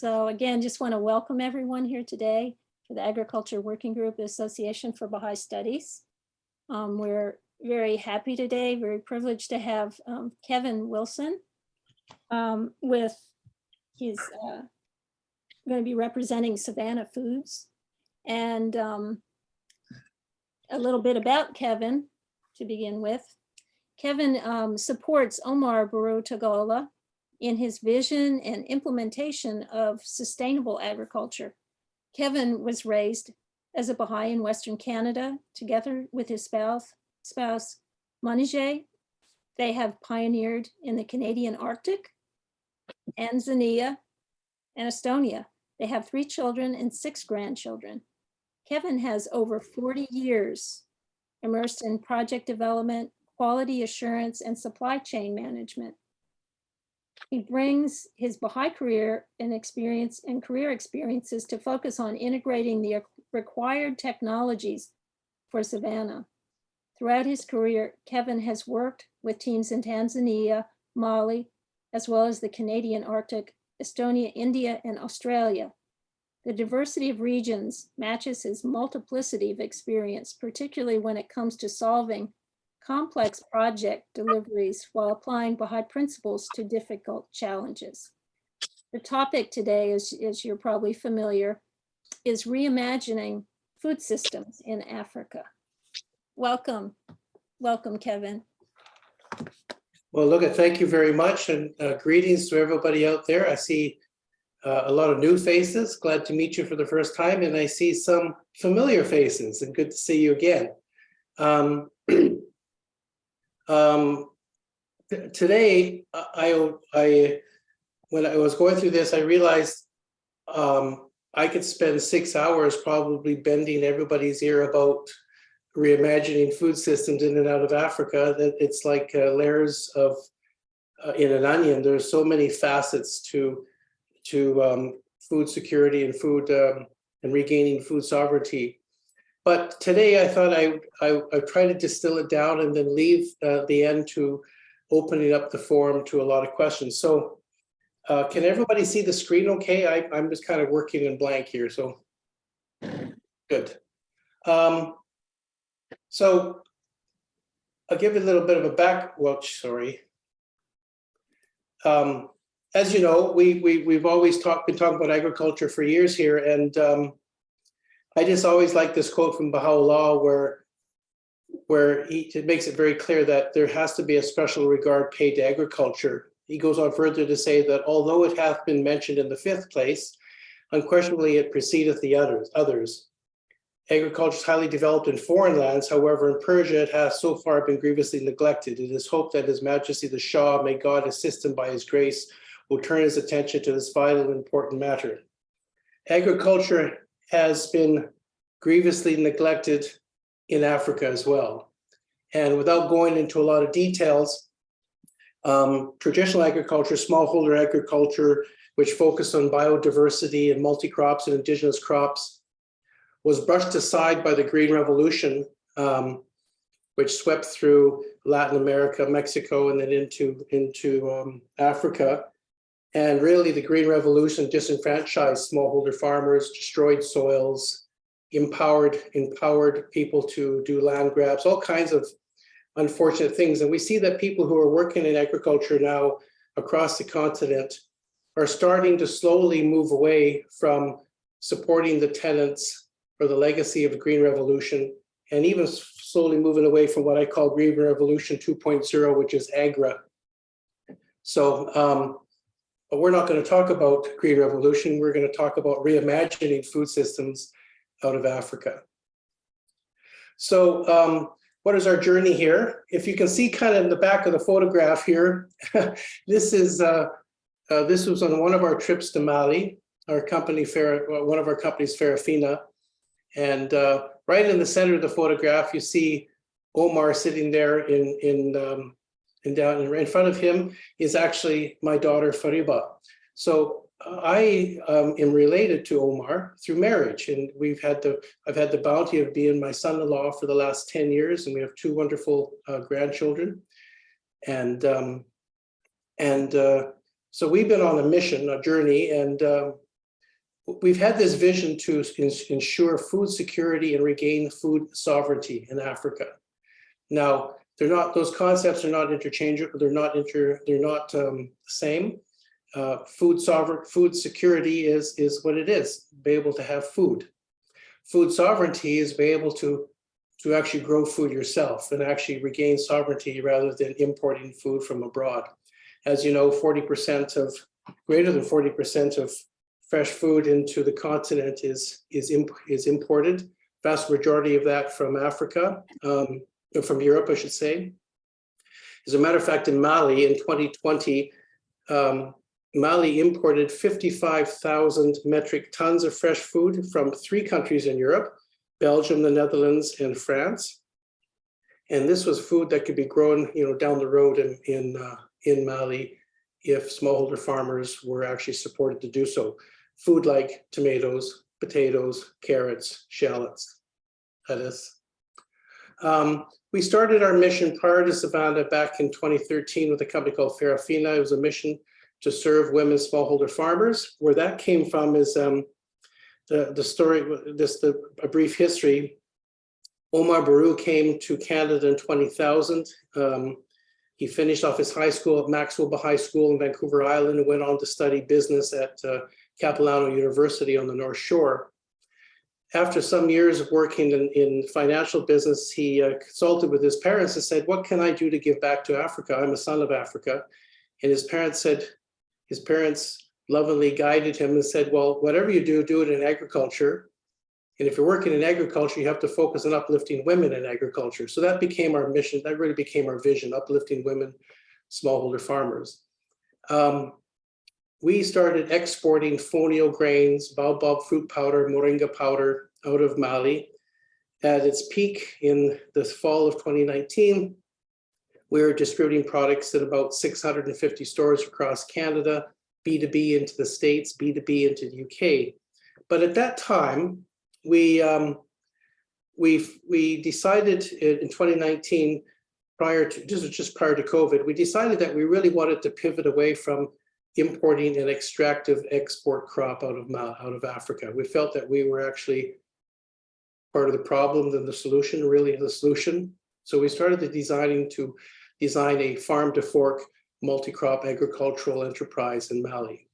So again, just want to welcome everyone here today for the Agriculture Working Group Association for Baha'i Studies. We're very happy today, very privileged to have Kevin Wilson he's going to be representing Savanna Foods. And a little bit about Kevin to begin with. Kevin supports Omar Barutagola in his vision and implementation of sustainable agriculture. Kevin was raised as a Baha'i in Western Canada, together with his spouse Manijay. They have pioneered in the Canadian Arctic, Tanzania, and Estonia. They have 3 children and 6 grandchildren. Kevin has over 40 years immersed in project development, quality assurance, and supply chain management. He brings his Baha'i career and career experiences to focus on integrating the required technologies for Savanna. Throughout his career, Kevin has worked with teams in Tanzania, Mali, as well as the Canadian Arctic, Estonia, India, and Australia. The diversity of regions matches his multiplicity of experience, particularly when it comes to solving complex project deliveries while applying Baha'i principles to difficult challenges. The topic today, as you're probably familiar, is reimagining food systems in Africa. Welcome, Kevin. Well, thank you very much, and greetings to everybody out there. I see a lot of new faces. Glad to meet you for the first time, and I see some familiar faces, and good to see you again. Today, when I was going through this, I realized I could spend 6 hours probably bending everybody's ear about reimagining food systems in and out of Africa. That it's like layers of in an onion. There's so many facets to food security and food and regaining food sovereignty. But today I thought I try to distill it down and then leave the end to opening up the forum to a lot of questions. So can everybody see the screen okay? I'm just kind of working in blank here, so good. So I'll give you a little bit of a sorry. As you know, we've always been talking about agriculture for years here, and I just always like this quote from Baha'u'llah where it makes it very clear that there has to be a special regard paid to agriculture. He goes on further to say that although it hath been mentioned in the 5th place, unquestionably it precedeth the others. Agriculture is highly developed in foreign lands. However, in Persia, it has so far been grievously neglected. It is hoped that His Majesty the Shah, may God assist him by his grace, will turn his attention to this vital and important matter. Agriculture has been grievously neglected in Africa as well. And without going into a lot of details, traditional agriculture, smallholder agriculture, which focused on biodiversity and multi-crops and indigenous crops, was brushed aside by the Green Revolution, which swept through Latin America, Mexico, and then into Africa. And really, the Green Revolution disenfranchised smallholder farmers, destroyed soils, empowered people to do land grabs, all kinds of unfortunate things. And we see that people who are working in agriculture now across the continent are starting to slowly move away from supporting the tenets or the legacy of the Green Revolution, and even slowly moving away from what I call Green Revolution 2.0, which is agra. So, but we're not going to talk about Green Revolution. We're going to talk about reimagining food systems out of Africa. So what is our journey here? If you can see kind of in the back of the photograph here, this was on one of our trips to Mali, our company, one of our companies, Farafina. And right in the center of the photograph, you see Omar sitting there down in front of him is actually my daughter, Fariba. So I am related to Omar through marriage, and I've had the bounty of being my son-in-law for the last 10 years, and we have 2 wonderful grandchildren. And so we've been on a mission, a journey, and we've had this vision to ensure food security and regain food sovereignty in Africa. Now, those concepts are not interchangeable. They're not the same. Food security is what it is, be able to have food. Food sovereignty is be able to actually grow food yourself and actually regain sovereignty rather than importing food from abroad. As you know, greater than 40% of fresh food into the continent is imported. Vast majority of that from Africa, from Europe, I should say. As a matter of fact, in Mali in 2020, Mali imported 55,000 metric tons of fresh food from 3 countries in Europe, Belgium, the Netherlands, and France. And this was food that could be grown, down the road in Mali if smallholder farmers were actually supported to do so. Food like tomatoes, potatoes, carrots, shallots, lettuce. We started our mission prior to Savanna back in 2013 with a company called Fertilizers. It was a mission to serve women smallholder farmers. Where that came from is the story, a brief history. Omar Baru came to Canada in 2000. He finished off his high school at Maxwell Baha'i School in Vancouver Island and went on to study business at Capilano University on the North Shore. After some years of working in financial business, he consulted with his parents and said, "What can I do to give back to Africa? I'm a son of Africa." And his parents lovingly guided him and said, "Well, whatever you do, do it in agriculture. And if you're working in agriculture, you have to focus on uplifting women in agriculture." So that became our mission. That really became our vision, uplifting women, smallholder farmers. We started exporting fonio grains, baobab fruit powder, moringa powder out of Mali. At its peak in the fall of 2019, we were distributing products at about 650 stores across Canada, B2B into the States, B2B into the UK. But at that time, we decided in 2019, this was just prior to COVID, we decided that we really wanted to pivot away from importing an extractive export crop out of Africa. We felt that we were actually part of the problem than the solution, really the solution. So we started to design a farm to fork multi-crop agricultural enterprise in Mali.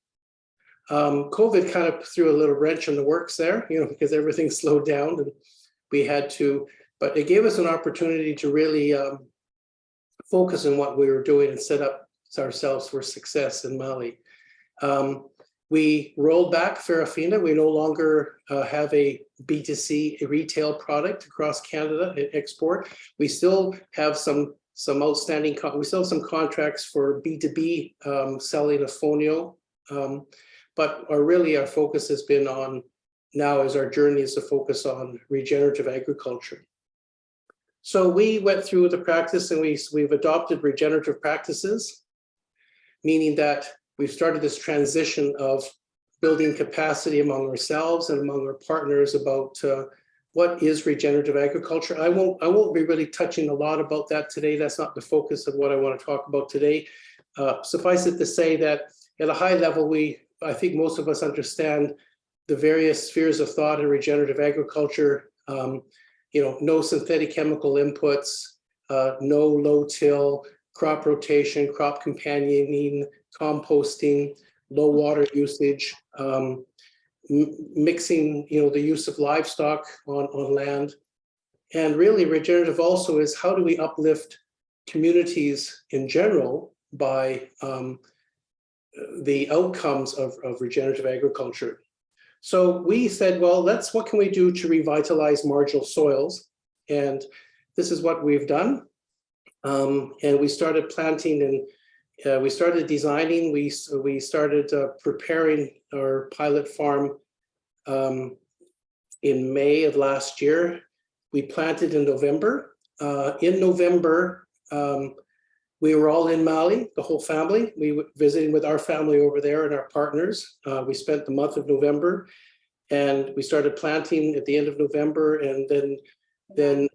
COVID kind of threw a little wrench in the works there, because everything slowed down and we had to, but it gave us an opportunity to really focus on what we were doing and set up ourselves for success in Mali. We rolled back Farafina. We no longer have a B2C retail product across Canada and export. We still have some outstanding, we still have some contracts for B2B selling of fonio. But our focus has been on, now as our journey is to focus on regenerative agriculture. So we went through the practice and we've adopted regenerative practices, meaning that we've started this transition of building capacity among ourselves and among our partners about what is regenerative agriculture. I won't be really touching a lot about that today. That's not the focus of what I want to talk about today. Suffice it to say that at a high level, I think most of us understand the various spheres of thought in regenerative agriculture. No synthetic chemical inputs, no low-till, crop rotation, crop companioning, composting, low water usage, mixing, the use of livestock on land. And really regenerative also is how do we uplift communities in general by the outcomes of regenerative agriculture. So we said, well, what can we do to revitalize marginal soils? And this is what we've done. And we started planting and we started designing, we started preparing our pilot farm in May of last year. We planted in November. In November, we were all in Mali, the whole family. We were visiting with our family over there and our partners. We spent the month of November and we started planting at the end of November, and then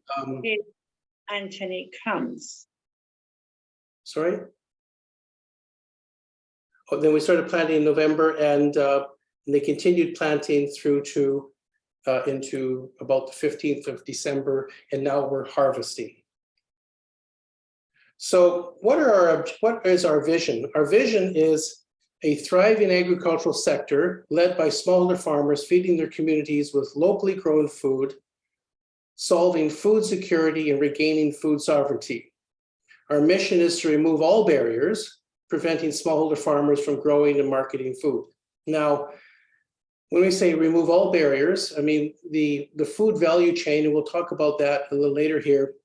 Anthony comes. Sorry? Then we started planting in November, and And they continued planting through to into about the 15th of December, and now we're harvesting. So what is our vision? Our vision is a thriving agricultural sector led by smallholder farmers feeding their communities with locally grown food, solving food security and regaining food sovereignty. Our mission is to remove all barriers, preventing smallholder farmers from growing and marketing food. Now, when we say remove all barriers, I mean the food value chain, and we'll talk about that a little later here,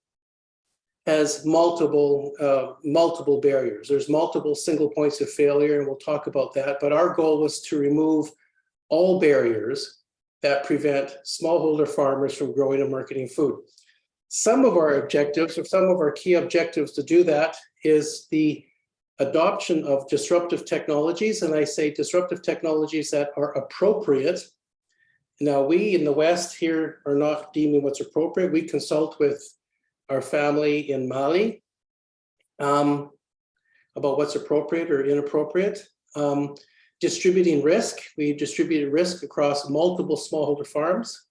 has multiple barriers. There's multiple single points of failure, and we'll talk about that. But our goal was to remove all barriers that prevent smallholder farmers from growing and marketing food. Some of our objectives, or some of our key objectives to do that, is the adoption of disruptive technologies. And I say disruptive technologies that are appropriate. Now, we in the West here are not deeming what's appropriate. We consult with our family in Mali about what's appropriate or inappropriate. Distributing risk. We distributed risk across multiple smallholder farms.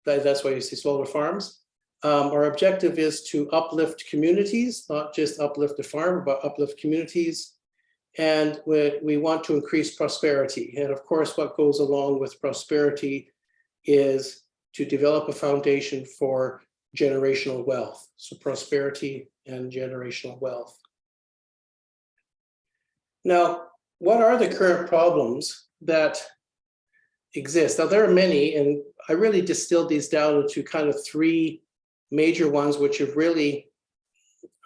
That's why you see smallholder farms. Our objective is to uplift communities, not just uplift the farm, but uplift communities. And we want to increase prosperity. And of course, what goes along with prosperity is to develop a foundation for generational wealth. So prosperity and generational wealth. Now, what are the current problems that exist? Now, there are many, and I really distilled these down into kind of three major ones, which have really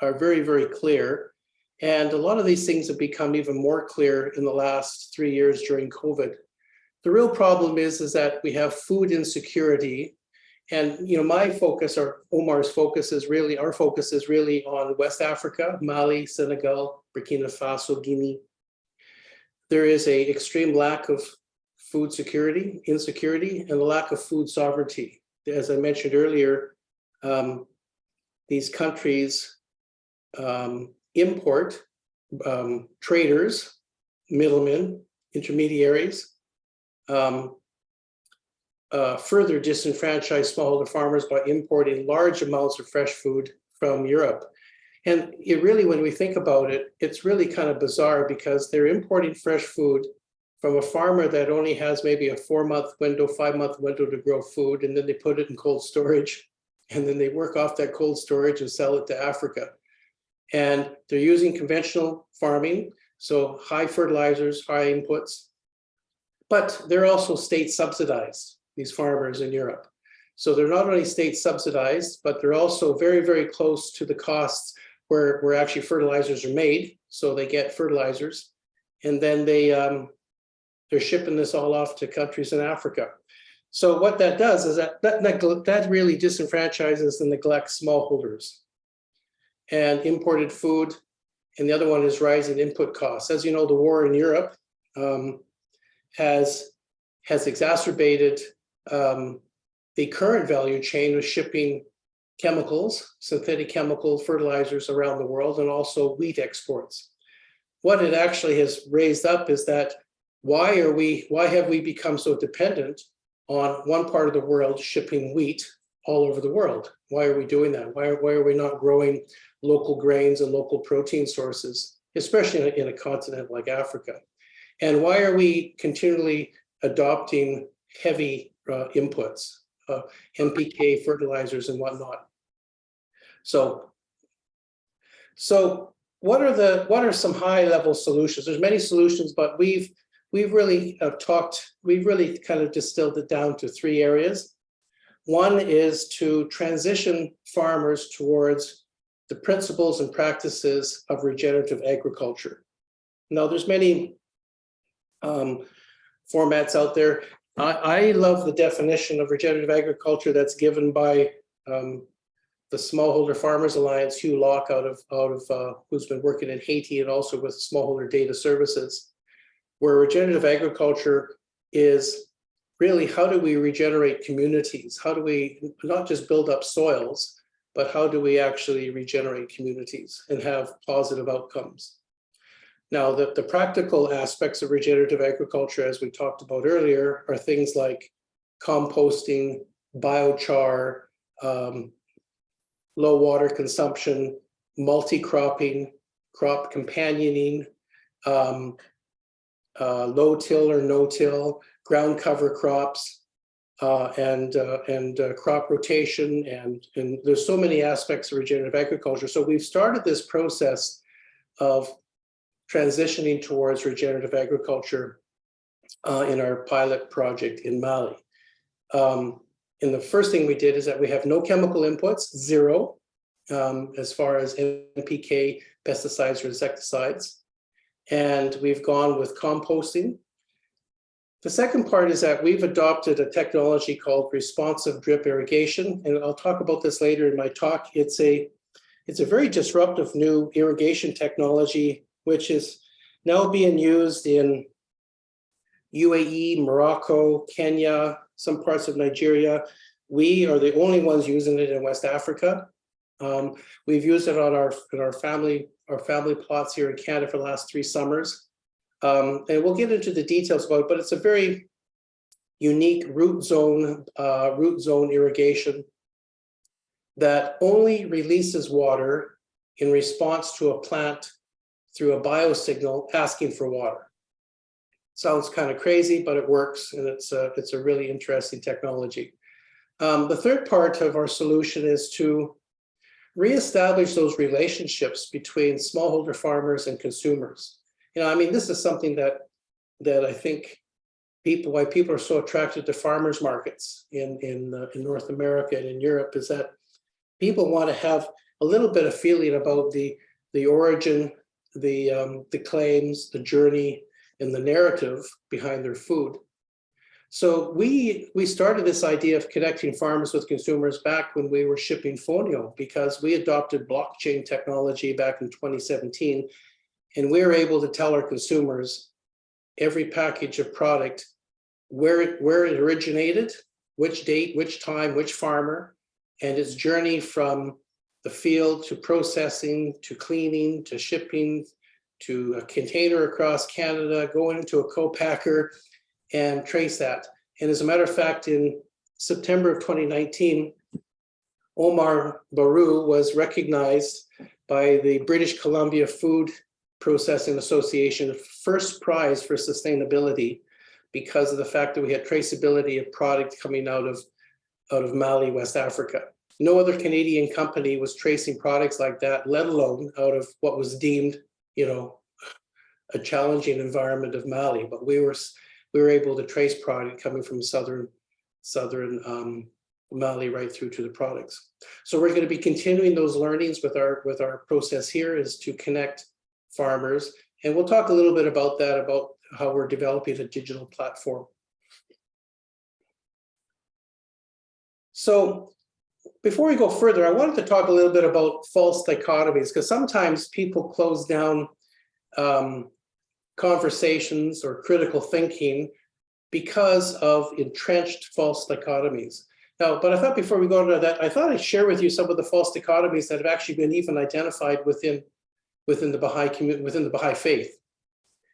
are very, very clear. And a lot of these things have become even more clear in the last 3 years during COVID. The real problem is that we have food insecurity. And my focus, or Omar's focus, is really, our focus is really on West Africa, Mali, Senegal, Burkina Faso, Guinea. There is an extreme lack of food security, insecurity, and a lack of food sovereignty. As I mentioned earlier, these countries import traders, middlemen, intermediaries, further disenfranchise smallholder farmers by importing large amounts of fresh food from Europe. And it really, when we think about it, it's really kind of bizarre because they're importing fresh food from a farmer that only has maybe a 4-month window, 5-month window to grow food, and then they put it in cold storage. And then they work off that cold storage and sell it to Africa. And they're using conventional farming, so high fertilizers, high inputs, but they're also state subsidized, these farmers in Europe. So they're not only state subsidized, but they're also very, very close to the costs where actually fertilizers are made. So they get fertilizers, and then they're shipping this all off to countries in Africa. So what that does is that really disenfranchises and neglects smallholders and imported food. And the other one is rising input costs. As you know, the war in Europe has exacerbated the current value chain of shipping chemicals, synthetic chemical fertilizers around the world, and also wheat exports. What it actually has raised up is that why have we become so dependent on one part of the world shipping wheat all over the world? Why are we doing that? Why are we not growing local grains and local protein sources, especially in a continent like Africa? And why are we continually adopting heavy inputs, NPK fertilizers and whatnot? So what are some high level solutions? There's many solutions, but we've really kind of distilled it down to 3 areas. One is to transition farmers towards the principles and practices of regenerative agriculture. Now, there's many formats out there. I love the definition of regenerative agriculture that's given by the Smallholder Farmers Alliance, Hugh Locke, out of who's been working in Haiti and also with Smallholder Data Services, where regenerative agriculture is really how do we regenerate communities? How do we not just build up soils, but how do we actually regenerate communities and have positive outcomes? Now, the practical aspects of regenerative agriculture, as we talked about earlier, are things like composting, biochar, low water consumption, multi-cropping, crop companioning, low till or no till, ground cover crops, and crop rotation, and there's so many aspects of regenerative agriculture. So we've started this process of transitioning towards regenerative agriculture in our pilot project in Mali. And the first thing we did is that we have no chemical inputs, zero, as far as NPK, pesticides, or insecticides. And we've gone with composting. The second part is that we've adopted a technology called responsive drip irrigation. And I'll talk about this later in my talk. It's a very disruptive new irrigation technology, which is now being used in UAE, Morocco, Kenya, some parts of Nigeria. We are the only ones using it in West Africa. We've used it on our family plots here in Canada for the last 3 summers. And we'll get into the details about it, but it's a very unique root zone irrigation that only releases water in response to a plant through a biosignal asking for water. Sounds kind of crazy, but it works, and it's a really interesting technology. The third part of our solution is to reestablish those relationships between smallholder farmers and consumers. You know, I mean, this is something that I think why people are so attracted to farmers markets in North America and in Europe is that people want to have a little bit of feeling about the origin, the claims, the journey, and the narrative behind their food. So we started this idea of connecting farmers with consumers back when we were shipping Fonio, because we adopted blockchain technology back in 2017, and we were able to tell our consumers every package of product, where it originated, which date, which time, which farmer, and its journey from the field to processing, to cleaning, to shipping, to a container across Canada, going into a co-packer, and trace that. And as a matter of fact, in September of 2019, Omar Baru was recognized by the British Columbia Food Processing Association first prize for sustainability because of the fact that we had traceability of product coming out of Mali, West Africa. No other Canadian company was tracing products like that, let alone out of what was deemed, you know, a challenging environment of Mali. But we were able to trace product coming from southern Mali right through to the products. So we're going to be continuing those learnings with our process here, is to connect farmers, and we'll talk a little bit about that, about how we're developing a digital platform. So before we go further, I wanted to talk a little bit about false dichotomies, because sometimes people close down conversations or critical thinking because of entrenched false dichotomies. Now, but I thought before we go into that, I thought I'd share with you some of the false dichotomies that have actually been even identified within the Baha'i community, within the Baha'i faith.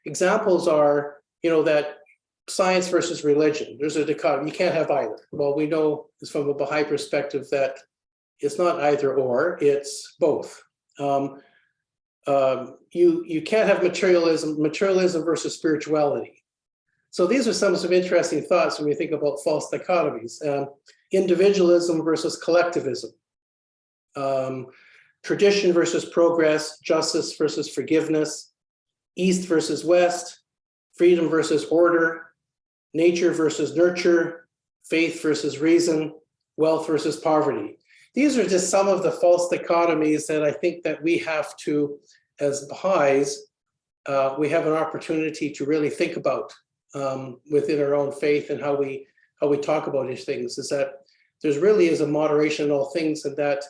Examples are, you know, that science versus religion. There's a dichotomy. You can't have either. Well, we know from a Baha'i perspective that it's not either or, it's both. You can't have materialism versus spirituality. So these are some interesting thoughts when we think about false dichotomies. Individualism versus collectivism. Tradition versus progress, justice versus forgiveness, East versus West, freedom versus order, nature versus nurture, faith versus reason, wealth versus poverty. These are just some of the false dichotomies that I think that we have to, as Baha'is, we have an opportunity to really think about within our own faith, and how we talk about these things. Is that there's really is a moderation in all things, and that,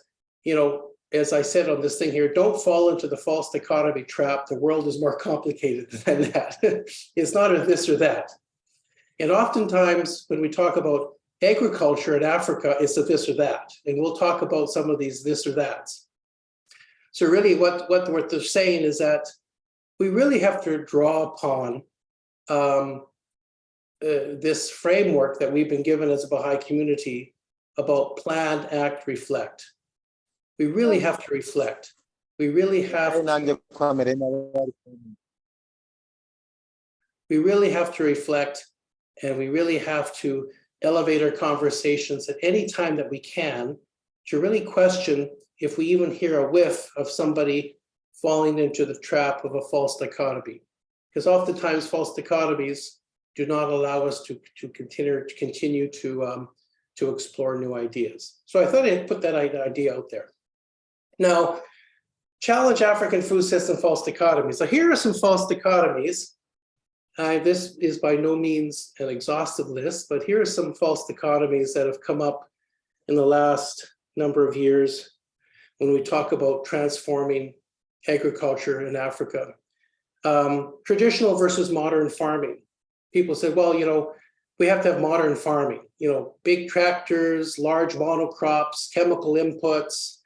you know, as I said on this thing here, don't fall into the false dichotomy trap. The world is more complicated than that. It's not a this or that. And oftentimes when we talk about agriculture in Africa, it's a this or that. And we'll talk about some of these this or that's. So really what they're saying is that we really have to draw upon this framework that we've been given as a Baha'i community about plan, act, reflect. We really have to reflect. We really have to reflect, and we really have to elevate our conversations at any time that we can to really question if we even hear a whiff of somebody falling into the trap of a false dichotomy. Because oftentimes false dichotomies do not allow us to continue to explore new ideas. So I thought I'd put that idea out there. Now, challenge African food system false dichotomies. So here are some false dichotomies. This is by no means an exhaustive list, but here are some false dichotomies that have come up in the last number of years when we talk about transforming agriculture in Africa. Traditional versus modern farming. People said, well, we have to have modern farming, big tractors, large monocrops, chemical inputs,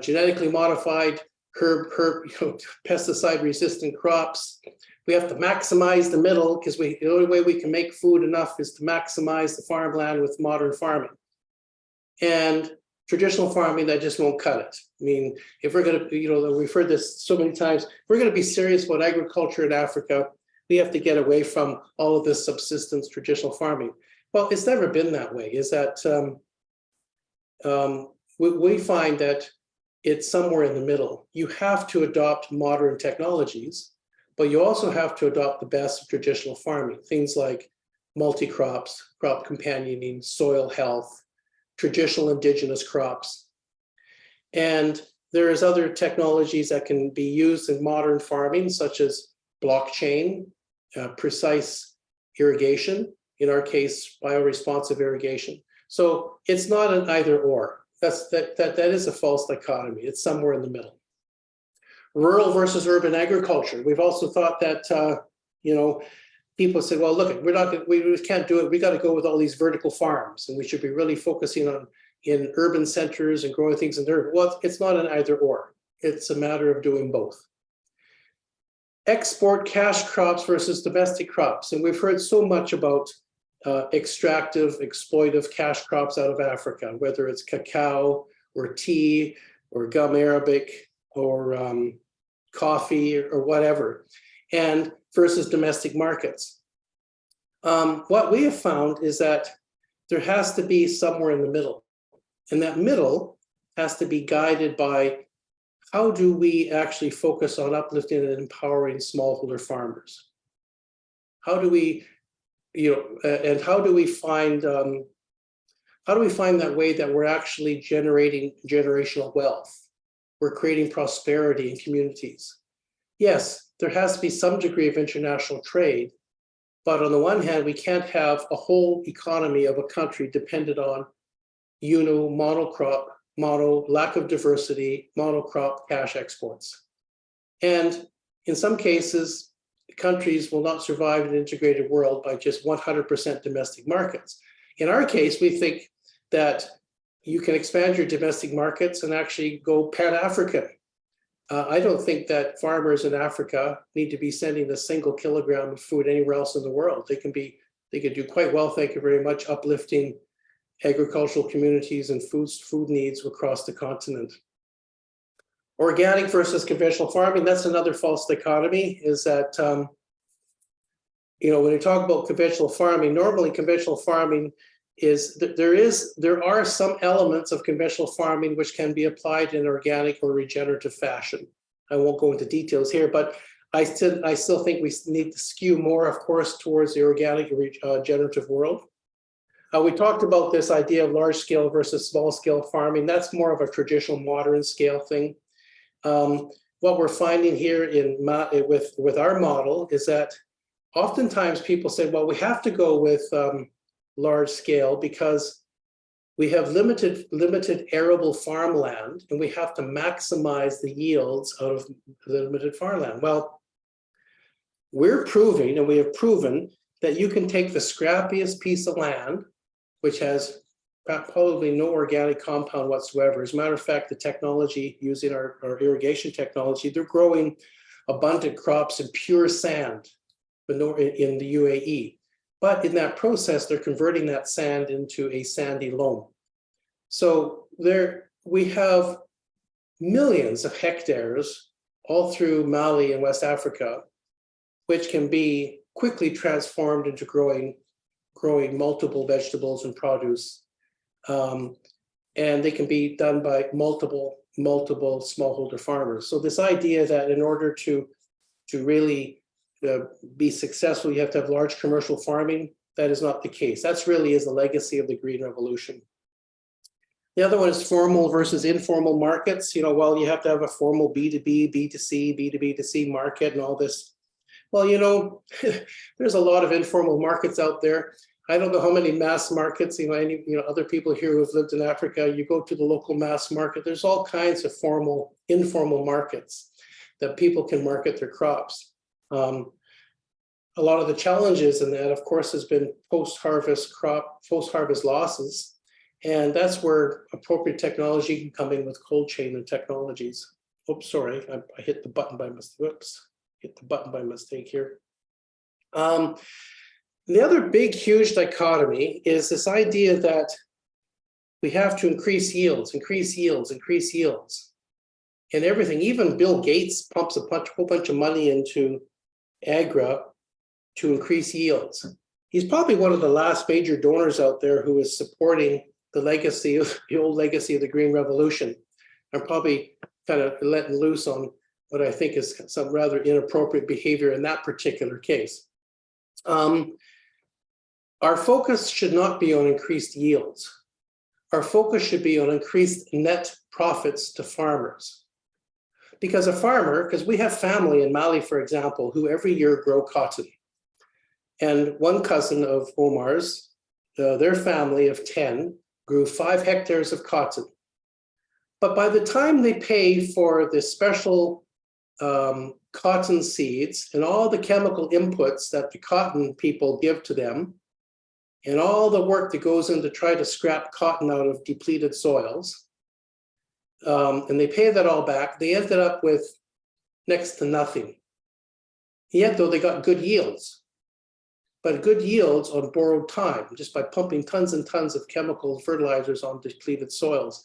genetically modified pesticide resistant crops. We have to maximize the middle because the only way we can make food enough is to maximize the farmland with modern farming. And traditional farming, that just won't cut it. I mean, if we're going to, we've heard this so many times, if we're going to be serious about agriculture in Africa, we have to get away from all of this subsistence traditional farming. Well, it's never been that way. Is that we find that it's somewhere in the middle. You have to adopt modern technologies, but you also have to adopt the best of traditional farming, things like multi-crops, crop companioning, soil health, traditional indigenous crops. And there's other technologies that can be used in modern farming, such as blockchain, precise irrigation, in our case, bioresponsive irrigation. So it's not an either or. That is a false dichotomy. It's somewhere in the middle. Rural versus urban agriculture. We've also thought that, people say, well, look, we can't do it. We got to go with all these vertical farms, and we should be really focusing on in urban centers and growing things in the urban. Well, it's not an either or. It's a matter of doing both. Export cash crops versus domestic crops. And we've heard so much about extractive, exploitive cash crops out of Africa, whether it's cacao or tea or gum arabic or coffee or whatever, and versus domestic markets. What we have found is that there has to be somewhere in the middle, and that middle has to be guided by how do we actually focus on uplifting and empowering smallholder farmers? How do we, and how do we find that way that we're actually generating generational wealth? We're creating prosperity in communities. Yes, there has to be some degree of international trade, but on the one hand, we can't have a whole economy of a country dependent on monocrop, lack of diversity, monocrop cash exports. And in some cases, countries will not survive in an integrated world by just 100% domestic markets. In our case, we think that you can expand your domestic markets and actually go Pan-African. I don't think that farmers in Africa need to be sending a single kilogram of food anywhere else in the world. They can do quite well, thank you very much, uplifting agricultural communities and food needs across the continent. Organic versus conventional farming, that's another false dichotomy, is that, when you talk about conventional farming, normally conventional farming there are some elements of conventional farming which can be applied in organic or regenerative fashion. I won't go into details here, but I still think we need to skew more, of course, towards the organic regenerative world. We talked about this idea of large scale versus small scale farming. That's more of a traditional modern scale thing. What we're finding here with our model is that oftentimes people say, well, we have to go with large scale because we have limited arable farmland and we have to maximize the yields out of the limited farmland. Well, we're proving, and we have proven, that you can take the scrappiest piece of land, which has probably no organic compound whatsoever. As a matter of fact, the technology using our irrigation technology, they're growing abundant crops in pure sand in the UAE. But in that process, they're converting that sand into a sandy loam. So we have millions of hectares all through Mali and West Africa, which can be quickly transformed into growing multiple vegetables and produce. And they can be done by multiple smallholder farmers. So this idea that in order to really be successful, you have to have large commercial farming, that is not the case. That's really is the legacy of the Green Revolution. The other one is formal versus informal markets. You know, well, you have to have a formal B2B, B2C, B2B2C market and all this. Well, you know, there's a lot of informal markets out there. I don't know how many mass markets, other people here who have lived in Africa, you go to the local mass market, there's all kinds of informal markets that people can market their crops. A lot of the challenges in that, of course, has been post-harvest losses. And that's where appropriate technology can come in with cold chain and technologies. Oops, sorry, I hit the button by mistake. Whoops, hit the button by mistake here. The other big, huge dichotomy is this idea that we have to increase yields, and everything. Even Bill Gates pumps a whole bunch of money into Agra to increase yields. He's probably one of the last major donors out there who is supporting the old legacy of the Green Revolution. I'm probably kind of letting loose on what I think is some rather inappropriate behavior in that particular case. Our focus should not be on increased yields. Our focus should be on increased net profits to farmers. Because a farmer, because we have family in Mali, for example, who every year grow cotton. And one cousin of Omar's, their family of 10, grew 5 hectares of cotton. But by the time they pay for the special cotton seeds and all the chemical inputs that the cotton people give to them, and all the work that goes in to try to scrap cotton out of depleted soils, and they pay that all back, they ended up with next to nothing. Yet, though, they got good yields, but good yields on borrowed time, just by pumping tons and tons of chemical fertilizers on depleted soils.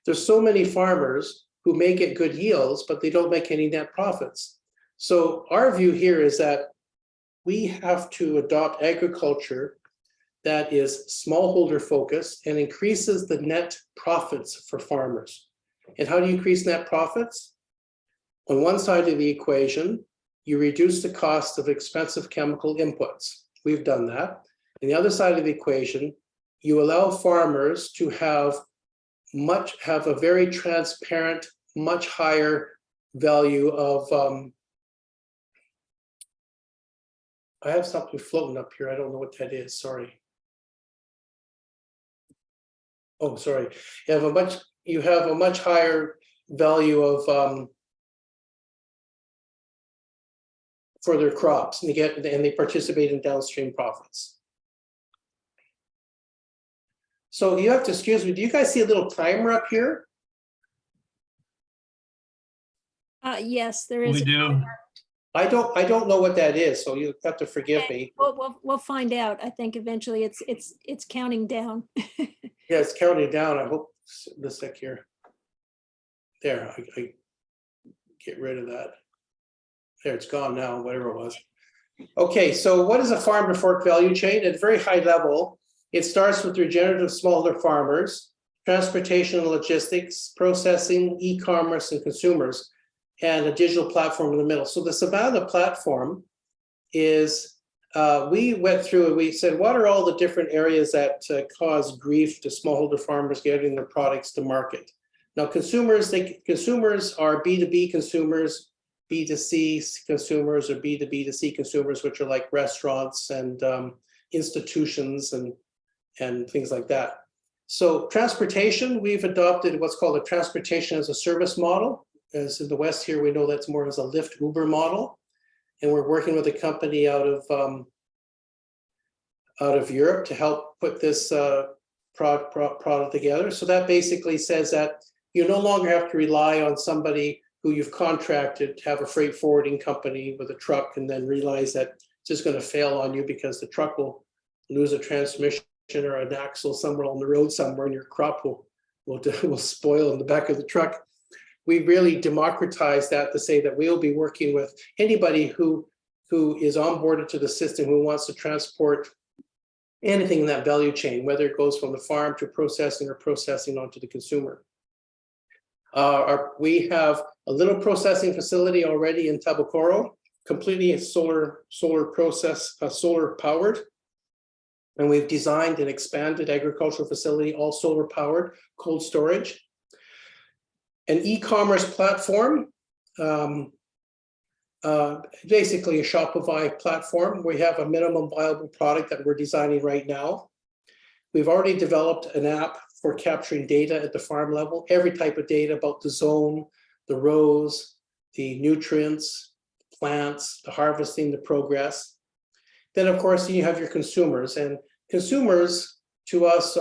There's so many farmers who may get good yields, but they don't make any net profits. So our view here is that we have to adopt agriculture that is smallholder focused and increases the net profits for farmers. And how do you increase net profits? On one side of the equation, you reduce the cost of expensive chemical inputs. We've done that. On the other side of the equation, you allow farmers to have a very transparent, much higher value of, I have something floating up here. I don't know what that is, sorry. Oh, sorry. You have a much higher value of for their crops, and they participate in downstream profits. So you have to excuse me. Do you guys see a little timer up here? Yes, there is. We do. I don't know what that is, so you have to forgive me. We'll find out. I think eventually it's counting down. Yeah, it's counting down. I hope the sec here. There, I get rid of that. There, it's gone now, whatever it was. Okay, so what is a farm to fork value chain? At a very high level, it starts with regenerative smallholder farmers, transportation and logistics, processing, e-commerce, and consumers, and a digital platform in the middle. So the Savanna platform is, we went through and we said, what are all the different areas that cause grief to smallholder farmers getting their products to market? Now, consumers are B2B consumers, B2C consumers, or B2B2C consumers, which are like restaurants and institutions and things like that. So transportation, we've adopted what's called a transportation as a service model. As in the West here, we know that's more as a Lyft Uber model. And we're working with a company out of Europe to help put this product together. So that basically says that you no longer have to rely on somebody who you've contracted to have a freight forwarding company with a truck and then realize that it's just going to fail on you because the truck will lose a transmission or an axle somewhere on the road somewhere and your crop will spoil in the back of the truck. We really democratize that to say that we'll be working with anybody who is onboarded to the system, who wants to transport anything in that value chain, whether it goes from the farm to processing or processing onto the consumer. We have a little processing facility already in Tabacoro, completely solar powered. And we've designed an expanded agricultural facility, all solar powered, cold storage. An e-commerce platform, basically a Shopify platform. We have a minimum viable product that we're designing right now. We've already developed an app for capturing data at the farm level, every type of data about the zone, the rows, the nutrients, plants, the harvesting, the progress. Then, of course, you have your consumers, and consumers to us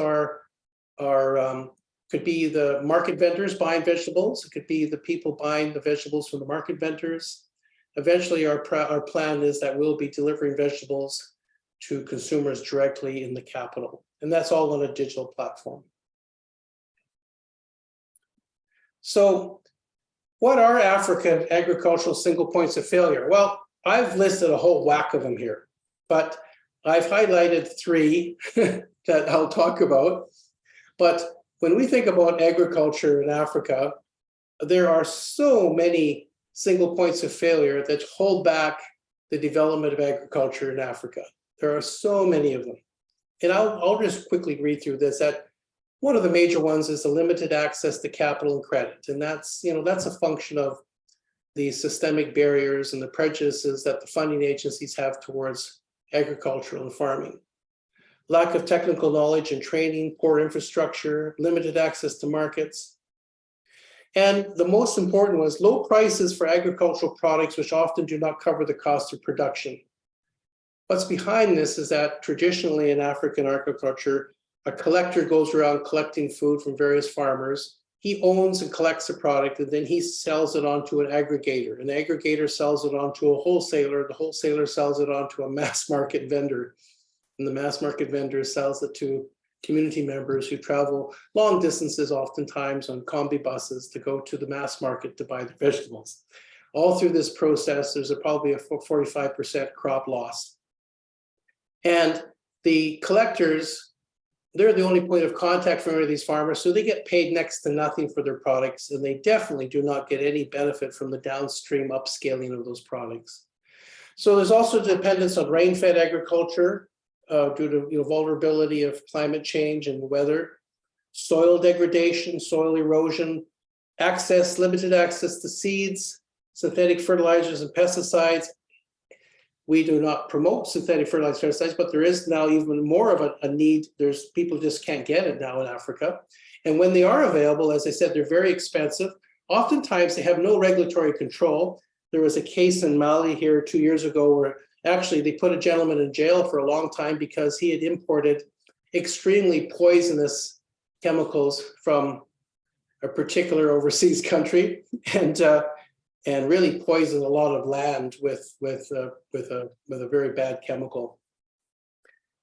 could be the market vendors buying vegetables. It could be the people buying the vegetables from the market vendors. Eventually, our plan is that we'll be delivering vegetables to consumers directly in the capital, and that's all on a digital platform. So what are African agricultural single points of failure? Well, I've listed a whole whack of them here, but I've highlighted 3 that I'll talk about. But when we think about agriculture in Africa, there are so many single points of failure that hold back the development of agriculture in Africa. There are so many of them. And I'll just quickly read through this. That one of the major ones is the limited access to capital and credit. And that's a function of the systemic barriers and the prejudices that the funding agencies have towards agricultural and farming. Lack of technical knowledge and training, poor infrastructure, limited access to markets. And the most important was low prices for agricultural products, which often do not cover the cost of production. What's behind this is that traditionally in African agriculture, a collector goes around collecting food from various farmers. He owns and collects the product, and then he sells it on to an aggregator. An aggregator sells it on to a wholesaler. The wholesaler sells it on to a mass market vendor. And the mass market vendor sells it to community members who travel long distances, oftentimes on combi buses, to go to the mass market to buy the vegetables. All through this process, there's probably a 45% crop loss. And the collectors, they're the only point of contact for any of these farmers, so they get paid next to nothing for their products, and they definitely do not get any benefit from the downstream upscaling of those products. So there's also dependence on rain-fed agriculture due to vulnerability of climate change and weather, soil degradation, soil erosion, limited access to seeds, synthetic fertilizers and pesticides. We do not promote synthetic fertilizers, pesticides, but there is now even more of a need. People just can't get it now in Africa. And when they are available, as I said, they're very expensive. Oftentimes they have no regulatory control. There was a case in Mali here 2 years ago where actually they put a gentleman in jail for a long time because he had imported extremely poisonous chemicals from a particular overseas country and really poisoned a lot of land with a very bad chemical.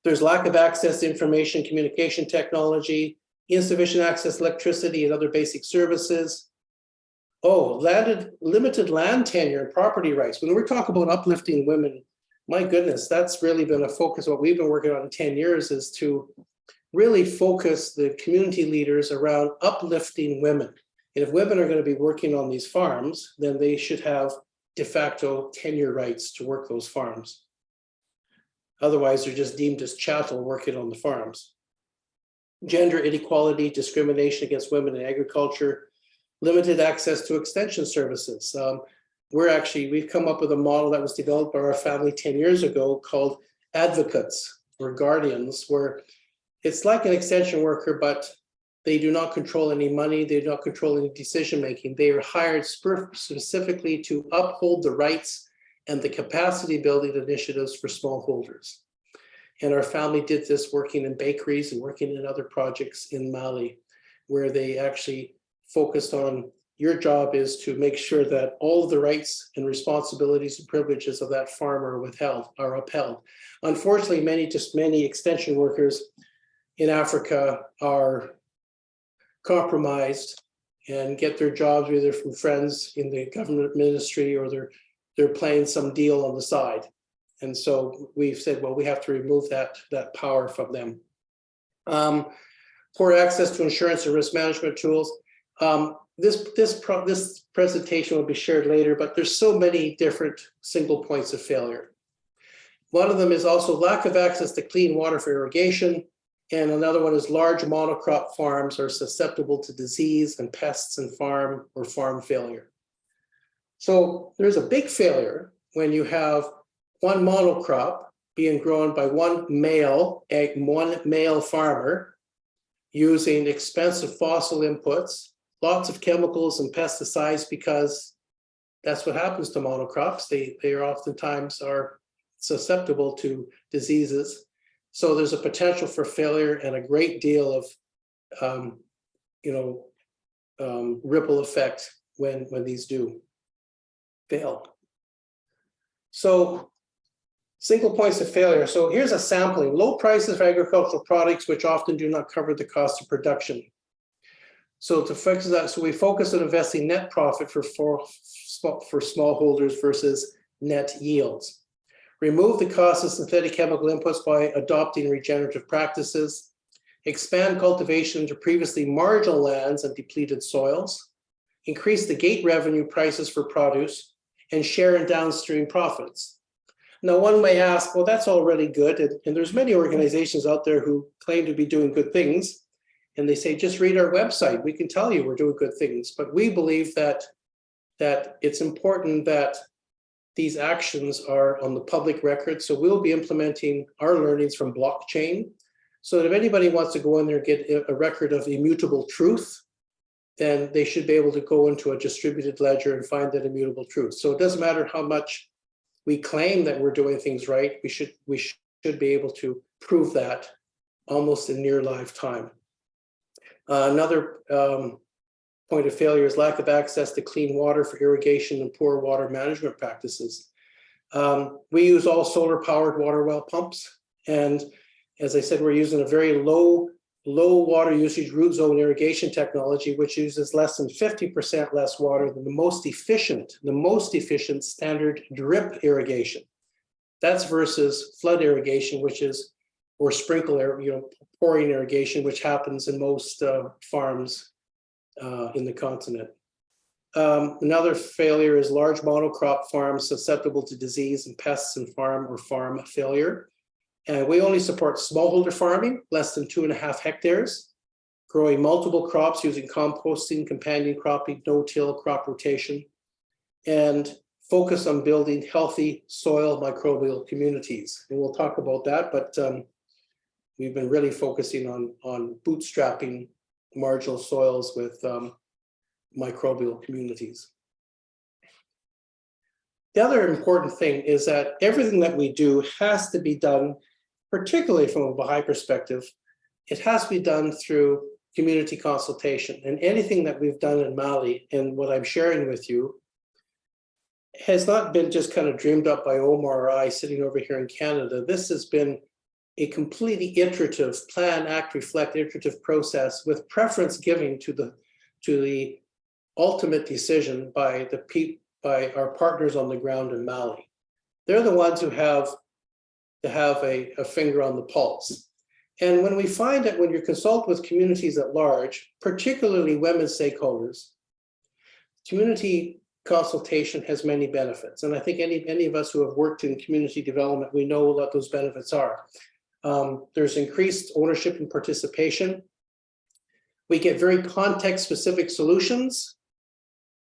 There's lack of access to information communication technology, insufficient access to electricity and other basic services. Limited land tenure and property rights. When we're talking about uplifting women, my goodness, that's really been a focus. What we've been working on in 10 years is to really focus the community leaders around uplifting women. And if women are going to be working on these farms, then they should have de facto tenure rights to work those farms. Otherwise, they're just deemed as chattel working on the farms. Gender inequality, discrimination against women in agriculture, limited access to extension services. We've come up with a model that was developed by our family 10 years ago called advocates or guardians, where it's like an extension worker, but they do not control any money. They do not control any decision-making. They are hired specifically to uphold the rights and the capacity building initiatives for smallholders. And our family did this working in bakeries and working in other projects in Mali, where they actually focused on your job is to make sure that all of the rights and responsibilities and privileges of that farmer are upheld. Unfortunately, many extension workers in Africa are compromised and get their jobs either from friends in the government ministry or they're playing some deal on the side. And so we've said, well, we have to remove that power from them. Poor access to insurance and risk management tools. This presentation will be shared later, but there's so many different single points of failure. One of them is also lack of access to clean water for irrigation. And another one is large monocrop farms are susceptible to disease and pests and farm failure. So there's a big failure when you have one monocrop being grown by one male farmer using expensive fossil inputs, lots of chemicals and pesticides, because that's what happens to monocrops. They are oftentimes susceptible to diseases. So there's a potential for failure and a great deal of ripple effect when these do fail. So single points of failure. So here's a sampling. Low prices for agricultural products, which often do not cover the cost of production. So to fix that, so we focus on investing net profit for smallholders versus net yields. Remove the cost of synthetic chemical inputs by adopting regenerative practices. Expand cultivation to previously marginal lands and depleted soils. Increase the gate revenue prices for produce and share in downstream profits. Now, one may ask, well, that's all really good. And there's many organizations out there who claim to be doing good things. And they say, just read our website. We can tell you we're doing good things. But we believe that it's important that these actions are on the public record. So we'll be implementing our learnings from blockchain. So that if anybody wants to go in there and get a record of immutable truth, then they should be able to go into a distributed ledger and find that immutable truth. So it doesn't matter how much we claim that we're doing things right, we should be able to prove that almost in near live time. Another point of failure is lack of access to clean water for irrigation and poor water management practices. We use all solar powered water well pumps. And as I said, we're using a very low water usage root zone irrigation technology, which uses less than 50% less water than the most efficient standard drip irrigation. That's versus flood irrigation, or sprinkler, pouring irrigation, which happens in most farms in the continent. Another failure is large monocrop farms susceptible to disease and pests and farm failure. And we only support smallholder farming, less than 2.5 hectares, growing multiple crops using composting, companion cropping, no-till crop rotation, and focus on building healthy soil microbial communities. And we'll talk about that, but we've been really focusing on bootstrapping marginal soils with microbial communities. The other important thing is that everything that we do has to be done, particularly from a Baha'i perspective, it has to be done through community consultation. And anything that we've done in Mali and what I'm sharing with you has not been just kind of dreamed up by Omar or I sitting over here in Canada. This has been a completely iterative plan, act, reflect, iterative process with preference giving to the ultimate decision by our partners on the ground in Mali. They're the ones who have to have a finger on the pulse. And when we find that when you consult with communities at large, particularly women stakeholders, community consultation has many benefits. And I think any of us who have worked in community development, we know what those benefits are. There's increased ownership and participation. We get very context-specific solutions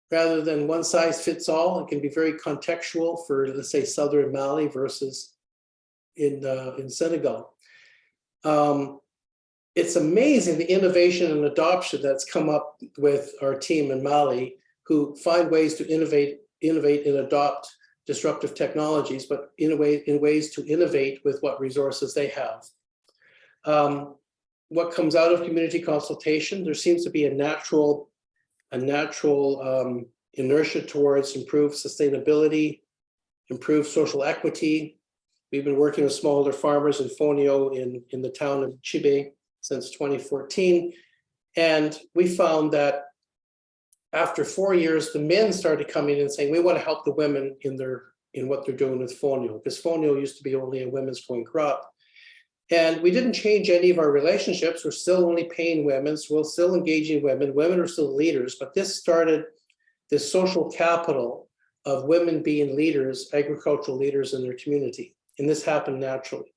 rather than one size fits all. It can be very contextual for, let's say, southern Mali versus in Senegal. It's amazing the innovation and adoption that's come up with our team in Mali, who find ways to innovate and adopt disruptive technologies, but in ways to innovate with what resources they have. What comes out of community consultation, there seems to be a natural inertia towards improved sustainability, improved social equity. We've been working with smallholder farmers in Fonio in the town of Chibe since 2014. And we found that after 4 years, the men started coming in and saying, we want to help the women in what they're doing with Fonio, because Fonio used to be only a women's growing crop. And we didn't change any of our relationships. We're still only paying women. So we're still engaging women. Women are still leaders, but this started this social capital of women being leaders, agricultural leaders in their community. And this happened naturally.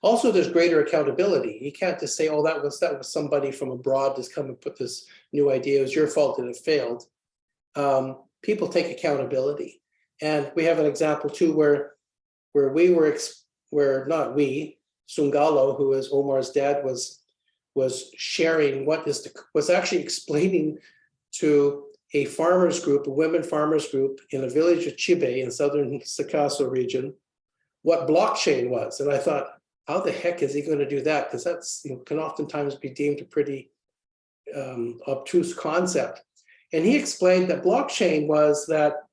Also, there's greater accountability. You can't just say, oh, that was somebody from abroad just come and put this new idea. It was your fault that it failed. People take accountability. And we have an example too where Sungalo, who is Omar's dad, was sharing was actually explaining to a farmers group, a women farmers group in a village of Chibe in southern Sikasso region, what blockchain was. And I thought, how the heck is he going to do that? Because that's can oftentimes be deemed a pretty obtuse concept. And he explained that blockchain was that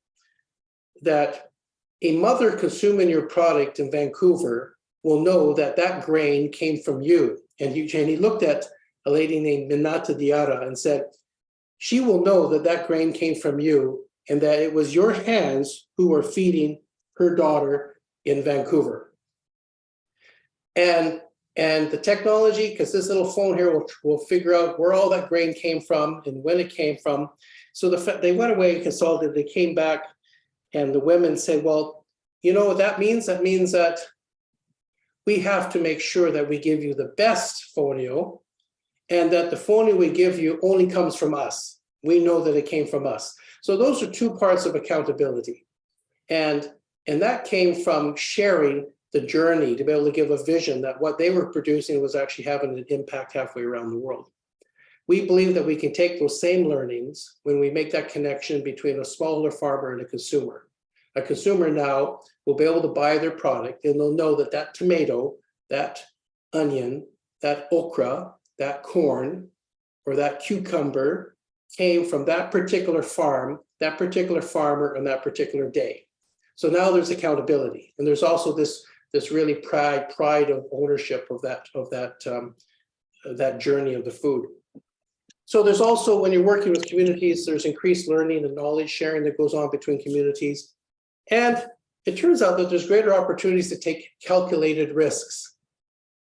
a mother consuming your product in Vancouver will know that that grain came from you. And he looked at a lady named Minata Diarra and said, she will know that that grain came from you and that it was your hands who were feeding her daughter in Vancouver. And the technology, because this little phone here will figure out where all that grain came from and when it came from. So they went away and consulted, they came back and the women said, well, you know what that means? That means that we have to make sure that we give you the best Fonio and that the Fonio we give you only comes from us. We know that it came from us. So those are two parts of accountability. And that came from sharing the journey to be able to give a vision that what they were producing was actually having an impact halfway around the world. We believe that we can take those same learnings when we make that connection between a smallholder farmer and a consumer. A consumer now will be able to buy their product and they'll know that that tomato, that onion, that okra, that corn, or that cucumber came from that particular farm, that particular farmer on that particular day. So now there's accountability. And there's also this really pride of ownership of that journey of the food. So there's also, when you're working with communities, there's increased learning and knowledge sharing that goes on between communities. And it turns out that there's greater opportunities to take calculated risks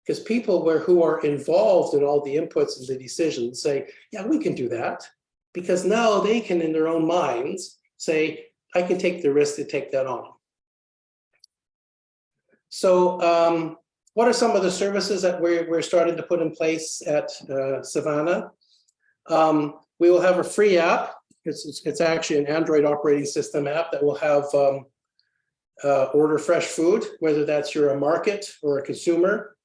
because people who are involved in all the inputs and the decisions say, yeah, we can do that. Because now they can, in their own minds, say, I can take the risk to take that on. So what are some of the services that we're starting to put in place at Savanna? We will have a free app. It's actually an Android operating system app that will have order fresh food, whether that's you're a market or a consumer.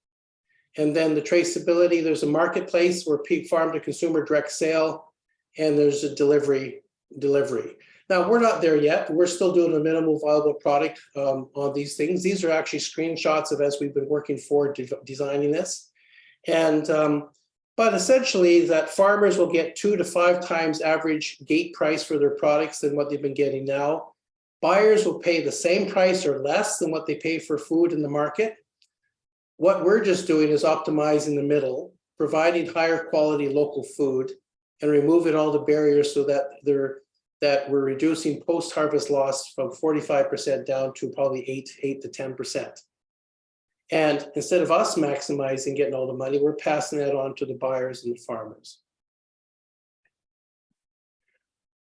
And then the traceability, there's a marketplace where farm to consumer direct sale, and there's a delivery. Now, we're not there yet. We're still doing a minimal viable product on these things. These are actually screenshots of as we've been working for designing this. And but essentially that farmers will get 2 to 5 times average gate price for their products than what they've been getting now. Buyers will pay the same price or less than what they pay for food in the market. What we're just doing is optimizing the middle, providing higher quality local food and removing all the barriers so that we're reducing post-harvest loss from 45% down to probably 8 to 10%. And instead of us maximizing getting all the money, we're passing that on to the buyers and the farmers.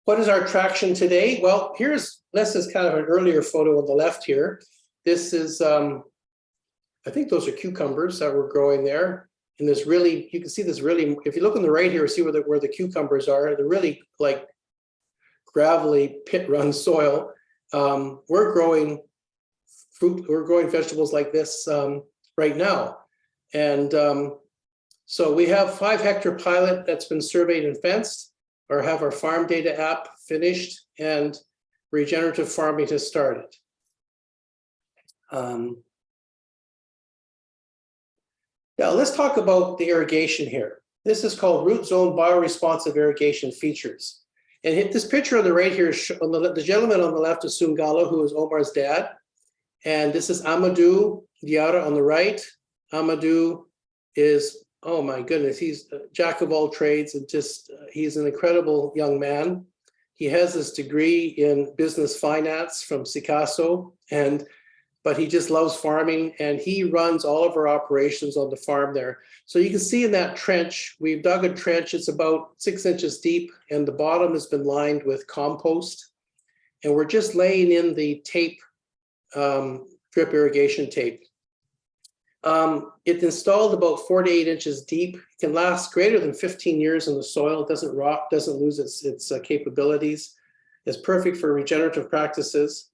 What is our traction today? Well, this is kind of an earlier photo on the left here. This is, I think those are cucumbers that we're growing there. And this really, you can see this really, if you look on the right here, see where the cucumbers are. They're really like gravelly pit-run soil. We're growing fruit, we're growing vegetables like this right now. And so we have 5-hectare pilot that's been surveyed and fenced, or have our farm data app finished. And regenerative farming has started. Now let's talk about the irrigation here. This is called root zone bioresponsive irrigation features. And this picture on the right here, on the gentleman on the left is Sungalo, who is Omar's dad. And this is Amadou Diarra on the right. Amadou is, oh my goodness, he's a jack of all trades and just, he's an incredible young man. He has this degree in business finance from Sikasso, but he just loves farming, and he runs all of our operations on the farm there. So you can see in that trench, we've dug a trench, it's about 6 inches deep, and the bottom has been lined with compost. And we're just laying in the tape, drip irrigation tape. It's installed about 4 to 8 inches deep. It can last greater than 15 years in the soil. It doesn't rot, doesn't lose its capabilities. It's perfect for regenerative practices.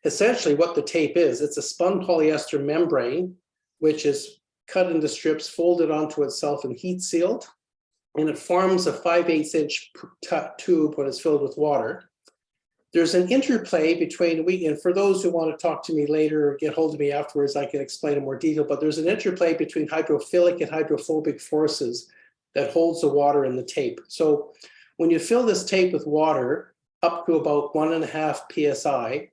Essentially what the tape is, it's a spun polyester membrane, which is cut into strips, folded onto itself and heat sealed. And it forms a 5/8 inch tube when it's filled with water. There's an interplay between, and for those who want to talk to me later or get hold of me afterwards, I can explain in more detail, but there's an interplay between hydrophilic and hydrophobic forces that holds the water in the tape. So when you fill this tape with water up to about 1.5 psi,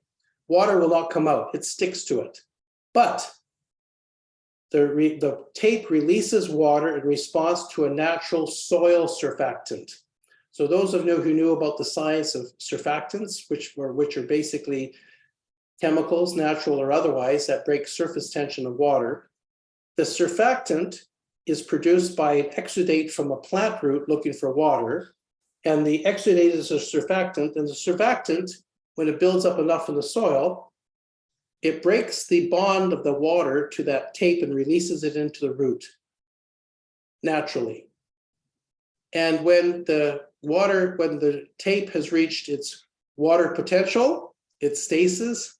water will not come out, it sticks to it. But the tape releases water in response to a natural soil surfactant. So those of you who knew about the science of surfactants, which are basically chemicals, natural or otherwise, that break surface tension of water, the surfactant is produced by an exudate from a plant root looking for water, and the exudate is a surfactant, and the surfactant, when it builds up enough in the soil, it breaks the bond of the water to that tape and releases it into the root naturally. And when the tape has reached its water potential, it stasis,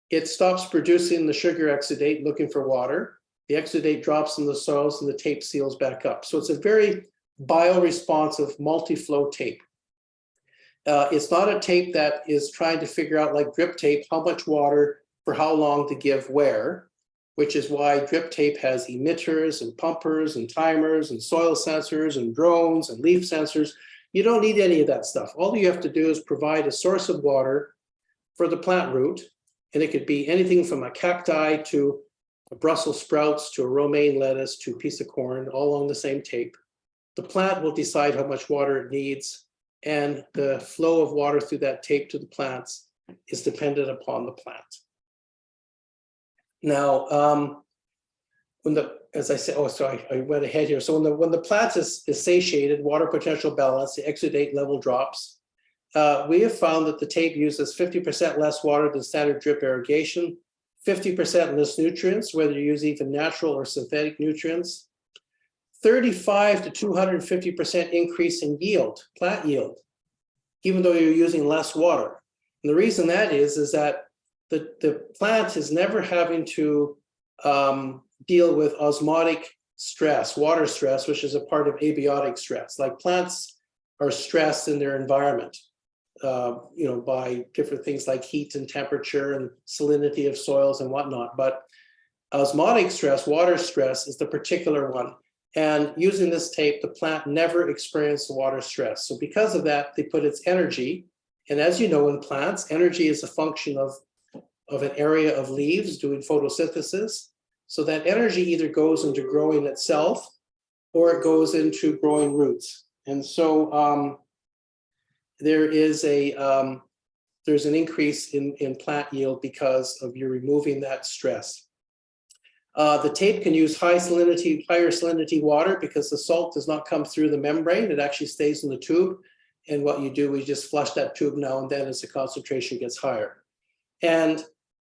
it stops producing the sugar exudate looking for water. The exudate drops in the soils and the tape seals back up. So it's a very bioresponsive multi-flow tape. It's not a tape that is trying to figure out, like drip tape, how much water for how long to give where, which is why drip tape has emitters and pumpers and timers and soil sensors and drones and leaf sensors. You don't need any of that stuff. All you have to do is provide a source of water for the plant root, and it could be anything from a cacti to a Brussels sprouts to a romaine lettuce to a piece of corn, all on the same tape. The plant will decide how much water it needs, and the flow of water through that tape to the plants is dependent upon the plant. Now, as I said, oh, sorry, I went ahead here. So when the plant is satiated, water potential balance, the exudate level drops. We have found that the tape uses 50% less water than standard drip irrigation, 50% less nutrients, whether you use even natural or synthetic nutrients, 35 to 250% increase in yield, plant yield, even though you're using less water. And the reason that is that the plant is never having to deal with osmotic stress, water stress, which is a part of abiotic stress. Like plants are stressed in their environment, by different things like heat and temperature and salinity of soils and whatnot. But osmotic stress, water stress, is the particular one. And using this tape, the plant never experienced water stress. So because of that, they put its energy. And as you know, in plants, energy is a function of an area of leaves doing photosynthesis. So that energy either goes into growing itself or it goes into growing roots. And so there's an increase in plant yield because of you removing that stress. The tape can use higher salinity water because the salt does not come through the membrane. It actually stays in the tube. And what you do is just flush that tube now and then as the concentration gets higher. And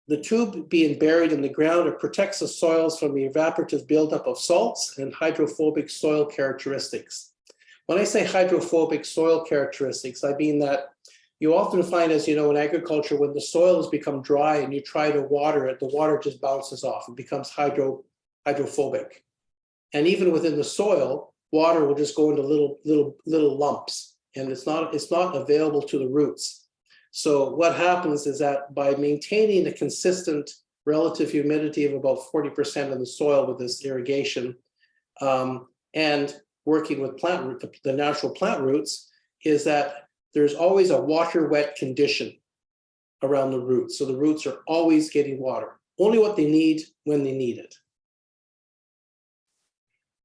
the tube being buried in the ground, it protects the soils from the evaporative buildup of salts and hydrophobic soil characteristics. When I say hydrophobic soil characteristics, I mean that you often find, as you know, in agriculture, when the soil has become dry and you try to water it, the water just bounces off. It becomes hydrophobic. And even within the soil, water will just go into little lumps, and it's not available to the roots. So what happens is that by maintaining a consistent relative humidity of about 40% in the soil with this irrigation, and working with plant root, the natural plant roots, is that there's always a water wet condition around the roots. So the roots are always getting water, only what they need when they need it.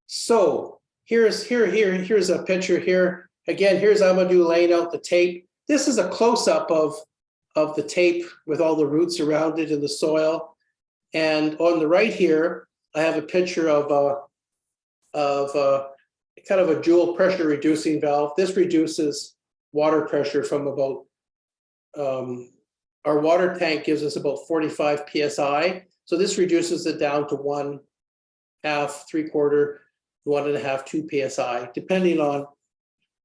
So here's a picture here. Again, here's Amadou laying out the tape. This is a close-up of the tape with all the roots around it in the soil. And on the right here, I have a picture of kind of a dual pressure reducing valve. This reduces water pressure from about, our water tank gives us about 45 PSI. So this reduces it down to 1/2, 3/4, 1.5, 2 PSI, depending on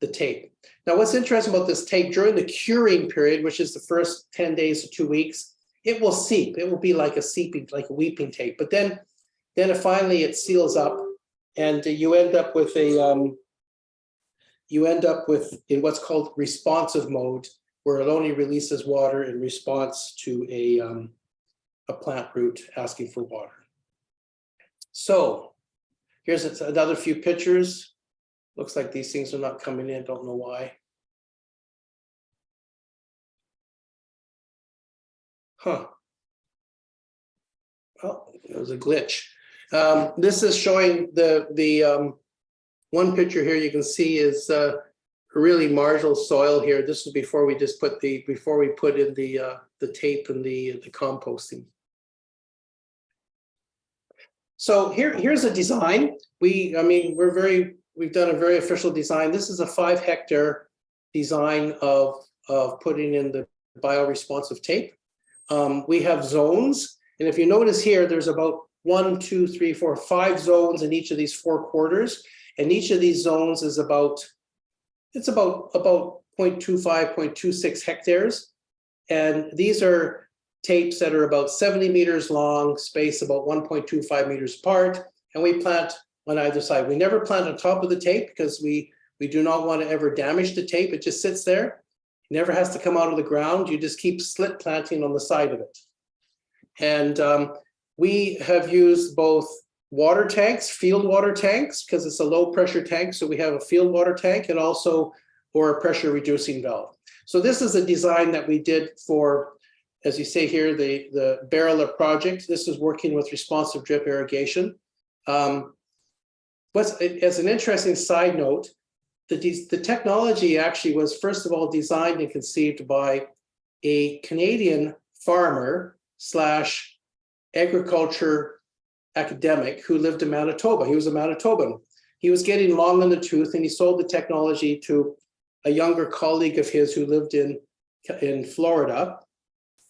the tape. Now, what's interesting about this tape, during the curing period, which is the first 10 days to 2 weeks, it will seep. It will be like a seeping, like a weeping tape. But then finally it seals up, and you end up with in what's called responsive mode, where it only releases water in response to a plant root asking for water. So here's another few pictures. Looks like these things are not coming in, don't know why. Huh. Oh, it was a glitch. This is showing the one picture here you can see is really marginal soil here. This is before we just put before we put in the tape and the composting. So here's a design. We've done a very official design. This is a 5-hectare design of putting in the bioresponsive tape. We have zones, and if you notice here, there's about 1, 2, 3, 4, 5 zones in each of these 4 quarters, and each of these zones is about 0.25, 0.26 hectares, and these are tapes that are about 70 meters long, spaced about 1.25 meters apart, and we plant on either side. We never plant on top of the tape because we do not want to ever damage the tape. It just sits there. It never has to come out of the ground. You just keep slit planting on the side of it. And we have used both water tanks, field water tanks, because it's a low pressure tank. So we have a field water tank and also or a pressure reducing valve. So this is a design that we did for, as you say here, the Berela project. This is working with responsive drip irrigation. As an interesting side note, the technology actually was first of all designed and conceived by a Canadian farmer / agriculture academic who lived in Manitoba. He was a Manitoban. He was getting long in the tooth, and he sold the technology to a younger colleague of his who lived in Florida.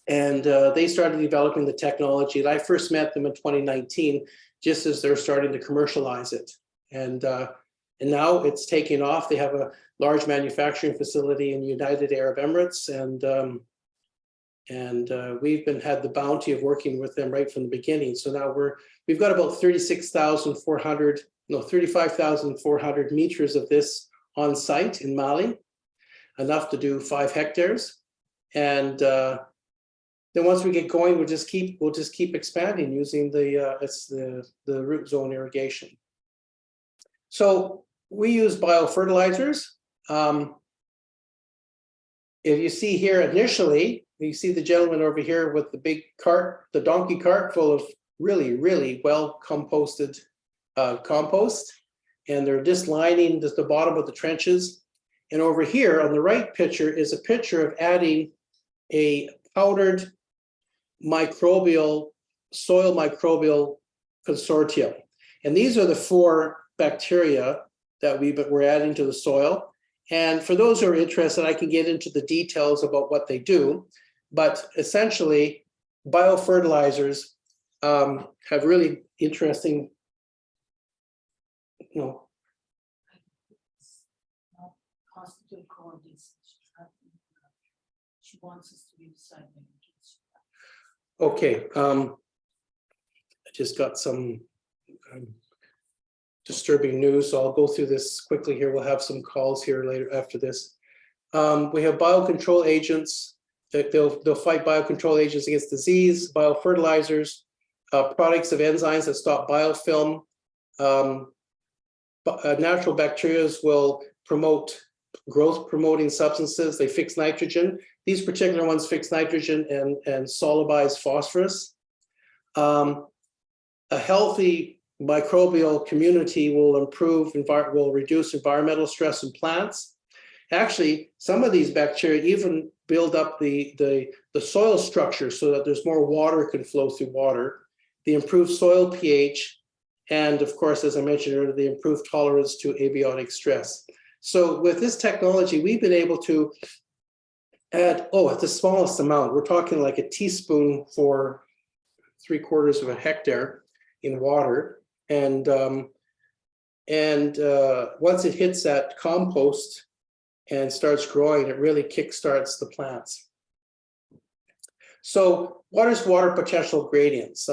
And they started developing the technology. And I first met them in 2019, just as they're starting to commercialize it. And now it's taking off. They have a large manufacturing facility in the United Arab Emirates, and we've had the bounty of working with them right from the beginning. So now we've got about 35,400 meters of this on site in Mali, enough to do 5 hectares. And then once we get going, we'll just keep expanding using the root zone irrigation. So we use biofertilizers. If you see here initially, you see the gentleman over here with the big cart, the donkey cart full of really, really well composted compost, and they're just lining the bottom of the trenches. And over here on the right picture is a picture of adding a powdered soil microbial consortium. And these are the 4 bacteria that we're adding to the soil. And for those who are interested, I can get into the details about what they do. But essentially, biofertilizers have really interesting, Hospital coordinates. She wants us to be deciding. okay. I just got some disturbing news, so I'll go through this quickly here. We'll have some calls here later after this. We have biocontrol agents They'll fight biocontrol agents against disease, biofertilizers, products of enzymes that stop biofilm. Natural bacteria will promote growth promoting substances. They fix nitrogen. These particular ones fix nitrogen and solubilize phosphorus. A healthy microbial community will reduce environmental stress in plants. Actually, some of these bacteria even build up the soil structure so that there's more water can flow through water. They improve soil pH, and of course, as I mentioned earlier, they improve tolerance to abiotic stress. So with this technology, we've been able to add, at the smallest amount, we're talking like a teaspoon for 3/4 of a hectare in water. And once it hits that compost and starts growing, it really kickstarts the plants. So what is water potential gradients?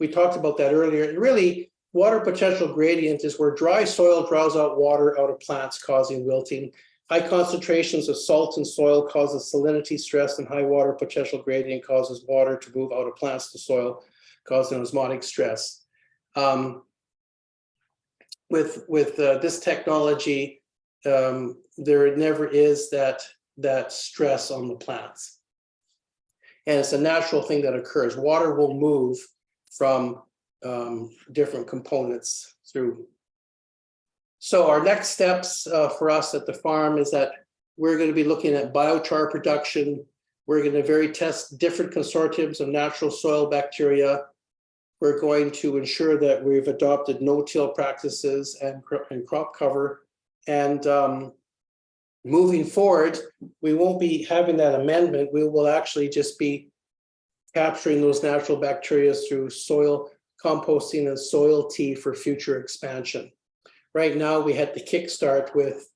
We talked about that earlier. And really, water potential gradient is where dry soil draws out water out of plants, causing wilting. High concentrations of salt in soil causes salinity stress, and high water potential gradient causes water to move out of plants to soil, causing osmotic stress. With this technology, there never is that stress on the plants. And it's a natural thing that occurs. Water will move from different components through. So our next steps for us at the farm is that we're going to be looking at biochar production. We're going to test different consortiums of natural soil bacteria. We're going to ensure that we've adopted no-till practices and crop cover. And moving forward, we won't be having that amendment. We will actually just be capturing those natural bacteria through soil composting and soil tea for future expansion. Right now, we had to kickstart with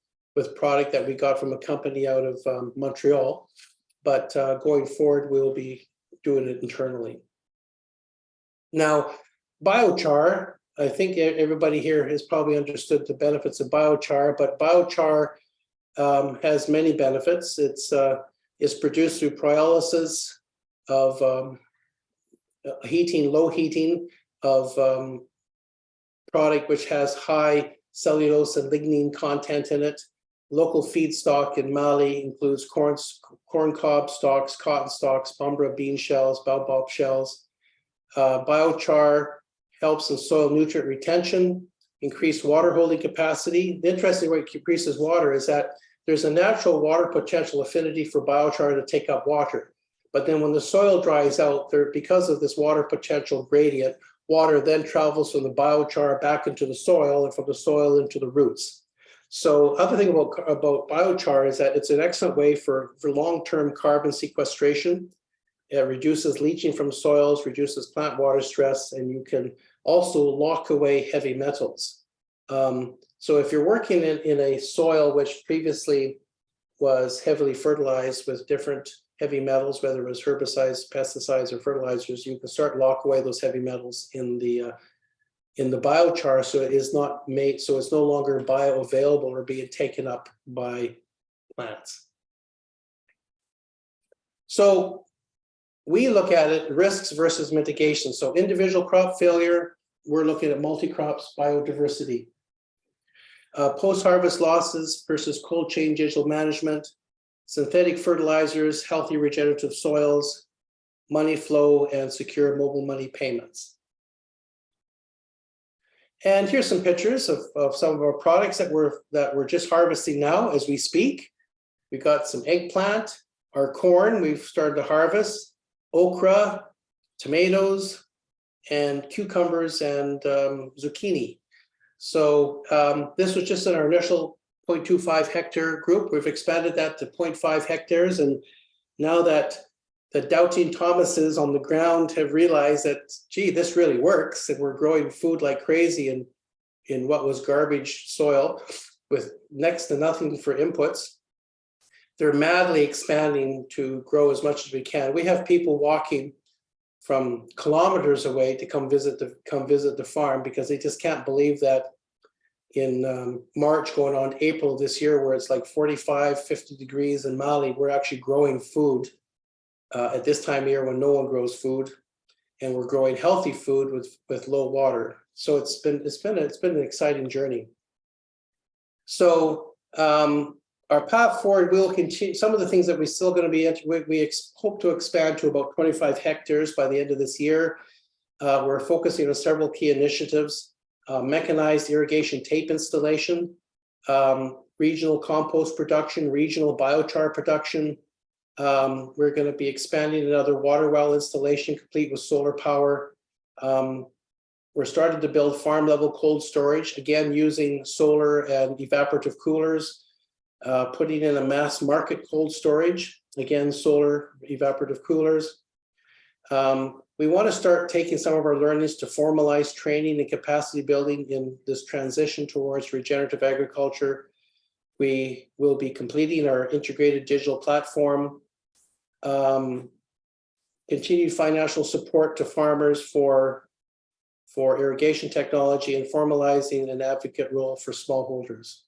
product that we got from a company out of Montreal, but going forward, we'll be doing it internally. Now, biochar, I think everybody here has probably understood the benefits of biochar, but biochar has many benefits. It's produced through pyrolysis of low heating of product which has high cellulose and lignin content in it. Local feedstock in Mali includes corn cob stalks, cotton stalks, bumbra bean shells, baobab shells. Biochar helps in soil nutrient retention, increased water holding capacity. The interesting way it increases water is that there's a natural water potential affinity for biochar to take up water. But then when the soil dries out, because of this water potential gradient, water then travels from the biochar back into the soil and from the soil into the roots. So other thing about biochar is that it's an excellent way for long-term carbon sequestration. It reduces leaching from soils, reduces plant water stress, and you can also lock away heavy metals. So if you're working in a soil which previously was heavily fertilized with different heavy metals, whether it was herbicides, pesticides, or fertilizers, you can start lock away those heavy metals in the biochar, so it is not made, so it's no longer bioavailable or being taken up by plants. So we look at it, risks versus mitigation. So individual crop failure, we're looking at multi-crops, biodiversity. Post-harvest losses versus cold chain digital management, synthetic fertilizers, healthy regenerative soils, money flow, and secure mobile money payments. And here's some pictures of some of our products that we're just harvesting now as we speak. We've got some eggplant, our corn we've started to harvest, okra, tomatoes, and cucumbers and zucchini. So this was just in our initial 0.25 hectare group. We've expanded that to 0.5 hectares. And now that the doubting Thomases on the ground have realized that, gee, this really works, and we're growing food like crazy in what was garbage soil with next to nothing for inputs, they're madly expanding to grow as much as we can. We have people walking from kilometers away to come visit the farm because they just can't believe that in March going on April this year, where it's like 45, 50 degrees in Mali, we're actually growing food at this time of year when no one grows food, and we're growing healthy food with low water. So it's been an exciting journey. So our path forward will continue. Some of the things that we're still going to be, we hope to expand to about 25 hectares by the end of this year. We're focusing on several key initiatives: mechanized irrigation tape installation, regional compost production, regional biochar production. We're going to be expanding another water well installation complete with solar power. We're starting to build farm level cold storage, again using solar and evaporative coolers, putting in a mass market cold storage, again solar evaporative coolers. We want to start taking some of our learnings to formalize training and capacity building in this transition towards regenerative agriculture. We will be completing our integrated digital platform, continued financial support to farmers for irrigation technology, and formalizing an advocate role for smallholders.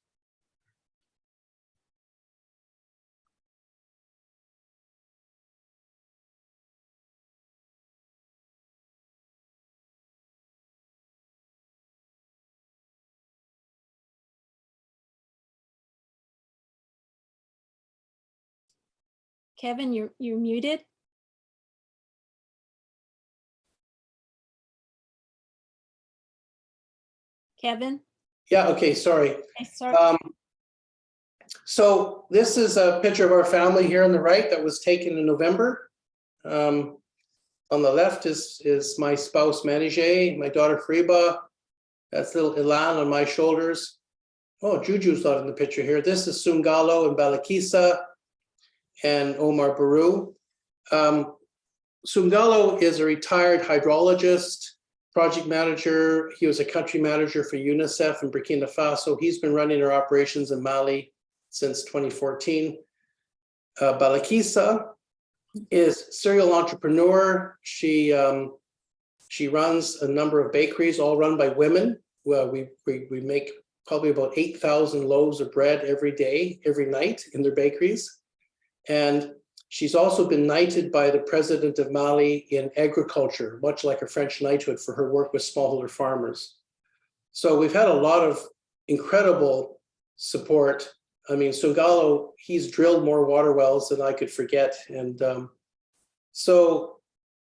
Kevin, you're muted. Kevin? Yeah, okay, sorry. I sorry. So this is a picture of our family here on the right that was taken in November. On the left is my spouse Manijay, my daughter Fariba. That's little Ilan on my shoulders. Oh, Juju's not in the picture here. This is Sungalo and Balakisa and Omar Baru. Sungalo is a retired hydrologist, project manager. He was a country manager for UNICEF in Burkina Faso. He's been running our operations in Mali since 2014. Balakisa is serial entrepreneur. She runs a number of bakeries, all run by women. Well, we make probably about 8,000 loaves of bread every day, every night in their bakeries. And she's also been knighted by the president of Mali in agriculture, much like a French knighthood for her work with smallholder farmers. So we've had a lot of incredible support. I mean, Sungalo, he's drilled more water wells than I could forget. And so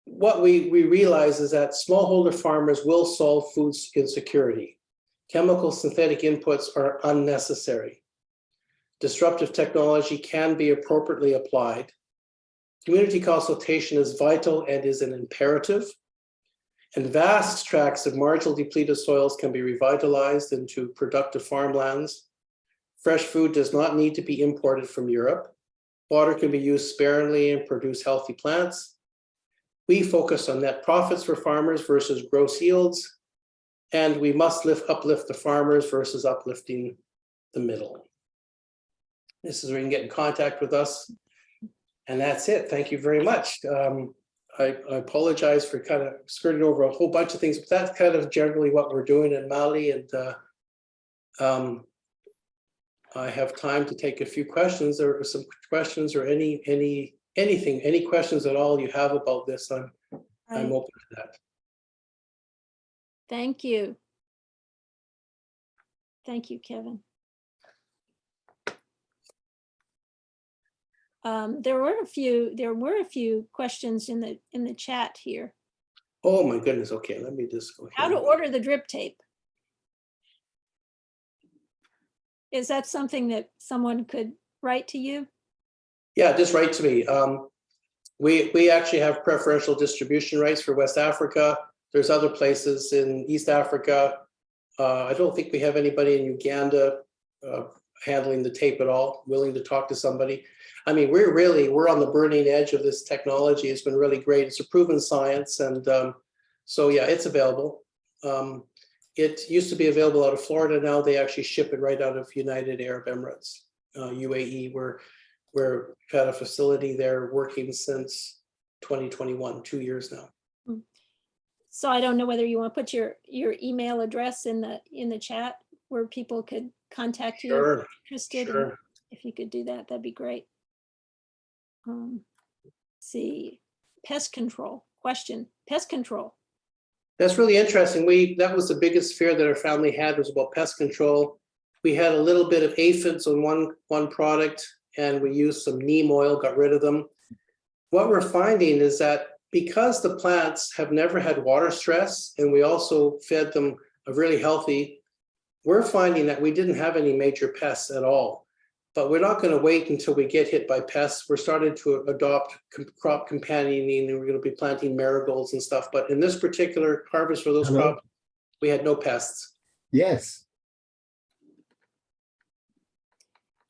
what we realize is that smallholder farmers will solve food insecurity. Chemical synthetic inputs are unnecessary. Disruptive technology can be appropriately applied. Community consultation is vital and is an imperative. And vast tracts of marginal depleted soils can be revitalized into productive farmlands. Fresh food does not need to be imported from Europe. Water can be used sparingly and produce healthy plants. We focus on net profits for farmers versus gross yields. And we must uplift the farmers versus uplifting the middle. This is where you can get in contact with us. And that's it. Thank you very much. I apologize for kind of skirting over a whole bunch of things, but that's kind of generally what we're doing in Mali. And I have time to take a few questions or some questions or anything, any questions at all you have about this. I'm open to that. Thank you. Thank you, Kevin. There were a few questions in the chat here. Oh my goodness. Okay, let me just go. How to order the drip tape? Is that something that someone could write to you? Yeah, just write to me. We actually have preferential distribution rights for West Africa. There's other places in East Africa. I don't think we have anybody in Uganda handling the tape at all, willing to talk to somebody. I mean, we're on the burning edge of this technology. It's been really great. It's a proven science. And so, yeah, it's available. It used to be available out of Florida. Now they actually ship it right out of United Arab Emirates, UAE, where we've had a facility there working since 2021, 2 years now. So I don't know whether you want to put your email address in the chat where people could contact you if they're interested. Sure. If you could do that, that'd be great. see, pest control, pest control. That's really interesting. That was the biggest fear that our family had, was about pest control. We had a little bit of aphids on one product, and we used some neem oil, got rid of them. What we're finding is that because the plants have never had water stress, and we also fed them a really healthy, we're finding that we didn't have any major pests at all. But we're not going to wait until we get hit by pests. We're starting to adopt crop companioning, and we're going to be planting marigolds and stuff. But in this particular harvest for those crops, we had no pests. Yes.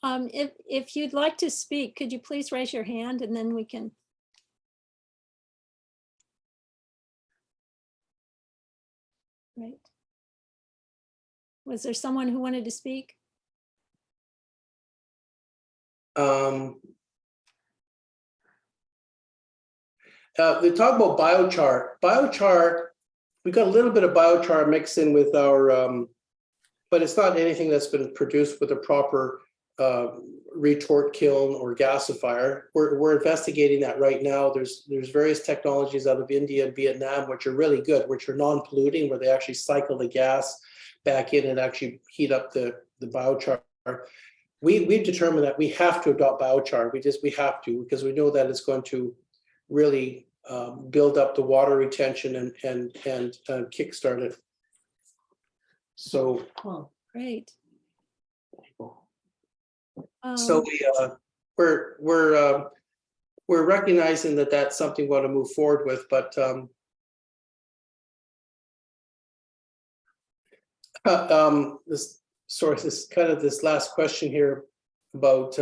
If you'd like to speak, could you please raise your hand and then we can. Right. Was there someone who wanted to speak? They talk about biochar. Biochar, we got a little bit of biochar mixed in with our, but it's not anything that's been produced with a proper retort kiln or gasifier. We're investigating that right now. There's various technologies out of India and Vietnam which are really good, which are non-polluting, where they actually cycle the gas back in and actually heat up the biochar. We've determined that we have to adopt biochar. We have to, because we know that it's going to really build up the water retention and kickstart it. So, Great. so we're recognizing that that's something we want to move forward with, but this last question here about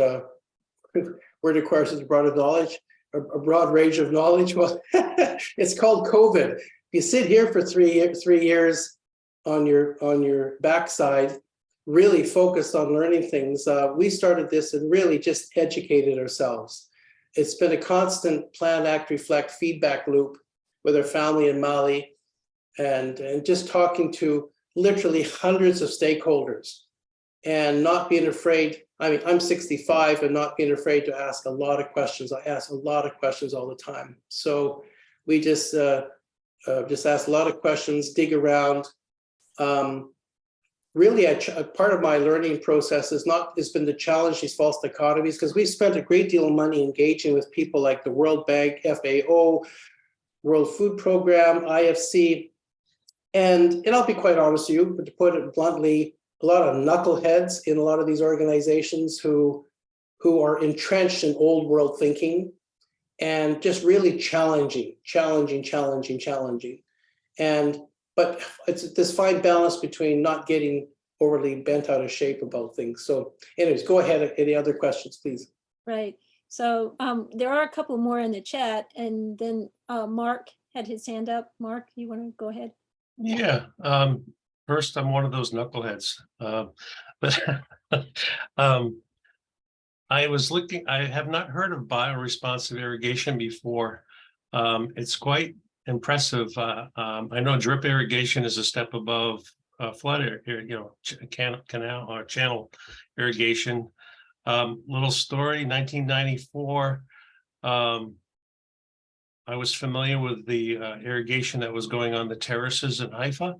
word requires a broader knowledge, a broad range of knowledge. Well, it's called COVID. If you sit here for 3 years on your backside, really focused on learning things, we started this and really just educated ourselves. It's been a constant plan, act, reflect feedback loop with our family in Mali, and just talking to literally hundreds of stakeholders and not being afraid. I mean, I'm 65 and not being afraid to ask a lot of questions. I ask a lot of questions all the time. So we just ask a lot of questions, dig around. Really, a part of my learning process has been to challenge these false dichotomies, because we've spent a great deal of money engaging with people like the World Bank, FAO, World Food Program, IFC. And I'll be quite honest with you, but to put it bluntly, a lot of knuckleheads in a lot of these organizations who are entrenched in old world thinking and just really challenging. But it's this fine balance between not getting overly bent out of shape about things. So anyways, go ahead. Any other questions, please? Right. So there are a couple more in the chat, and then Mark had his hand up. Mark, you want to go ahead? Yeah. First, I'm one of those knuckleheads. But I have not heard of bioresponsive irrigation before. It's quite impressive. I know drip irrigation is a step above flood, canal or channel irrigation. Little story, 1994. I was familiar with the irrigation that was going on the terraces in Haifa.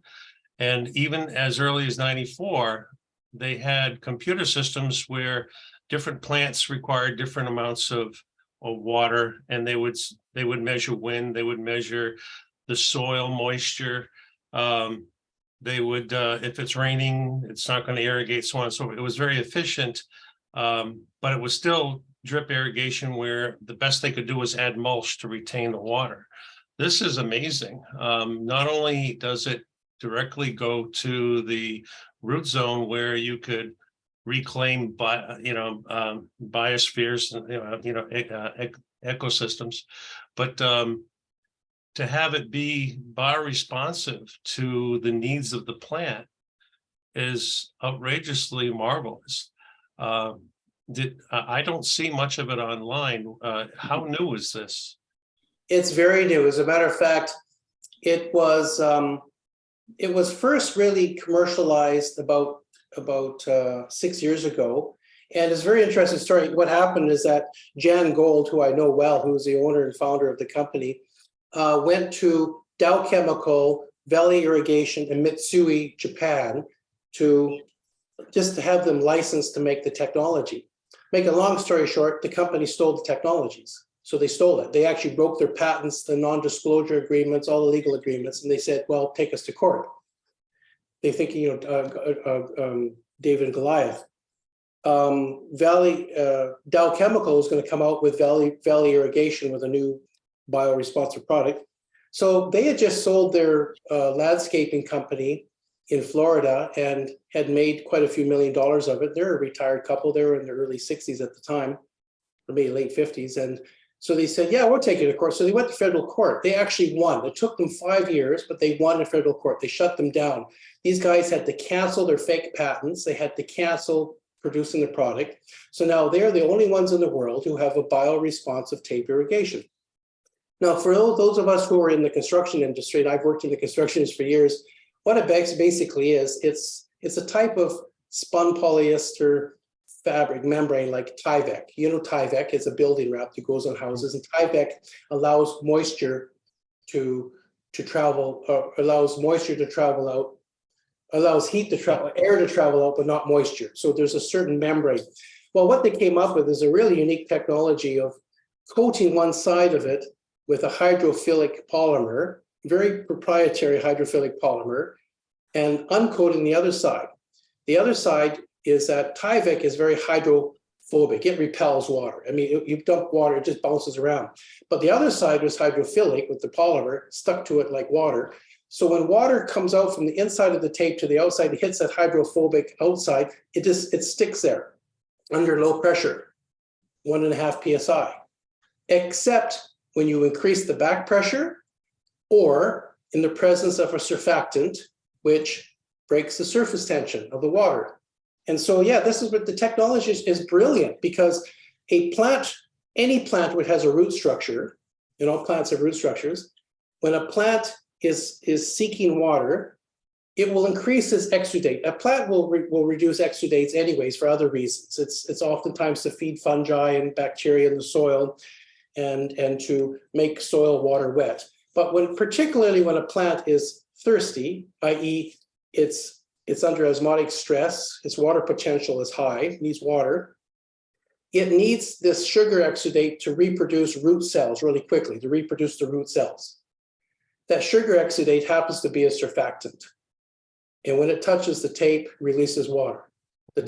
And even as early as 94, they had computer systems where different plants required different amounts of water, and they would measure wind, they would measure the soil moisture. They would, if it's raining, it's not going to irrigate, so on and so forth. It was very efficient, but it was still drip irrigation where the best they could do was add mulch to retain the water. This is amazing. Not only does it directly go to the root zone where you could reclaim biospheres, ecosystems, but to have it be bioresponsive to the needs of the plant is outrageously marvelous. I don't see much of it online. How new is this? It's very new. As a matter of fact, it was first really commercialized about 6 years ago, And it's a very interesting story. What happened is that Jan Gold, who I know well, who is the owner and founder of the company, went to Dow Chemical, Valley Irrigation, and Mitsui, Japan, to just to have them licensed to make the technology. Make a long story short, the company stole the technologies. So they stole it. They actually broke their patents, the non-disclosure agreements, all the legal agreements, and they said, well, take us to court. They're thinking, David and Goliath. Dow Chemical is going to come out with Valley Irrigation with a new bioresponsive product. So they had just sold their landscaping company in Florida and had made quite a few $1 million of it. They're a retired couple. They were in their early 60s at the time, or maybe late 50s. And so they said, yeah, we'll take it to court. So they went to federal court. They actually won. It took them 5 years, but they won in federal court. They shut them down. These guys had to cancel their fake patents. They had to cancel producing the product. So now they're the only ones in the world who have a bioresponsive tape irrigation. Now, for those of us who are in the construction industry, and I've worked in the construction industry for years, what it basically is, it's a type of spun polyester fabric membrane like Tyvek. You know, Tyvek is a building wrap that goes on houses, and Tyvek allows moisture to travel, allows moisture to travel out, allows heat to travel, air to travel out, but not moisture. So there's a certain membrane. Well, what they came up with is a really unique technology of coating one side of it with a hydrophilic polymer, very proprietary hydrophilic polymer, and uncoating the other side. The other side is that Tyvek is very hydrophobic. It repels water. I mean, you dump water, it just bounces around. But the other side was hydrophilic with the polymer stuck to it like water. So when water comes out from the inside of the tape to the outside, it hits that hydrophobic outside, it sticks there under low pressure, 1.5 psi, except when you increase the back pressure or in the presence of a surfactant, which breaks the surface tension of the water. And so, yeah, this is what the technology is brilliant, because a plant, any plant which has a root structure, and all plants have root structures, when a plant is seeking water, it will increase its exudate. A plant will reduce exudates anyways for other reasons. It's oftentimes to feed fungi and bacteria in the soil and to make soil water wet. But particularly when a plant is thirsty, i.e. it's under osmotic stress, its water potential is high, it needs water, it needs this sugar exudate to reproduce root cells really quickly, to reproduce the root cells. That sugar exudate happens to be a surfactant. And when it touches the tape, releases water. The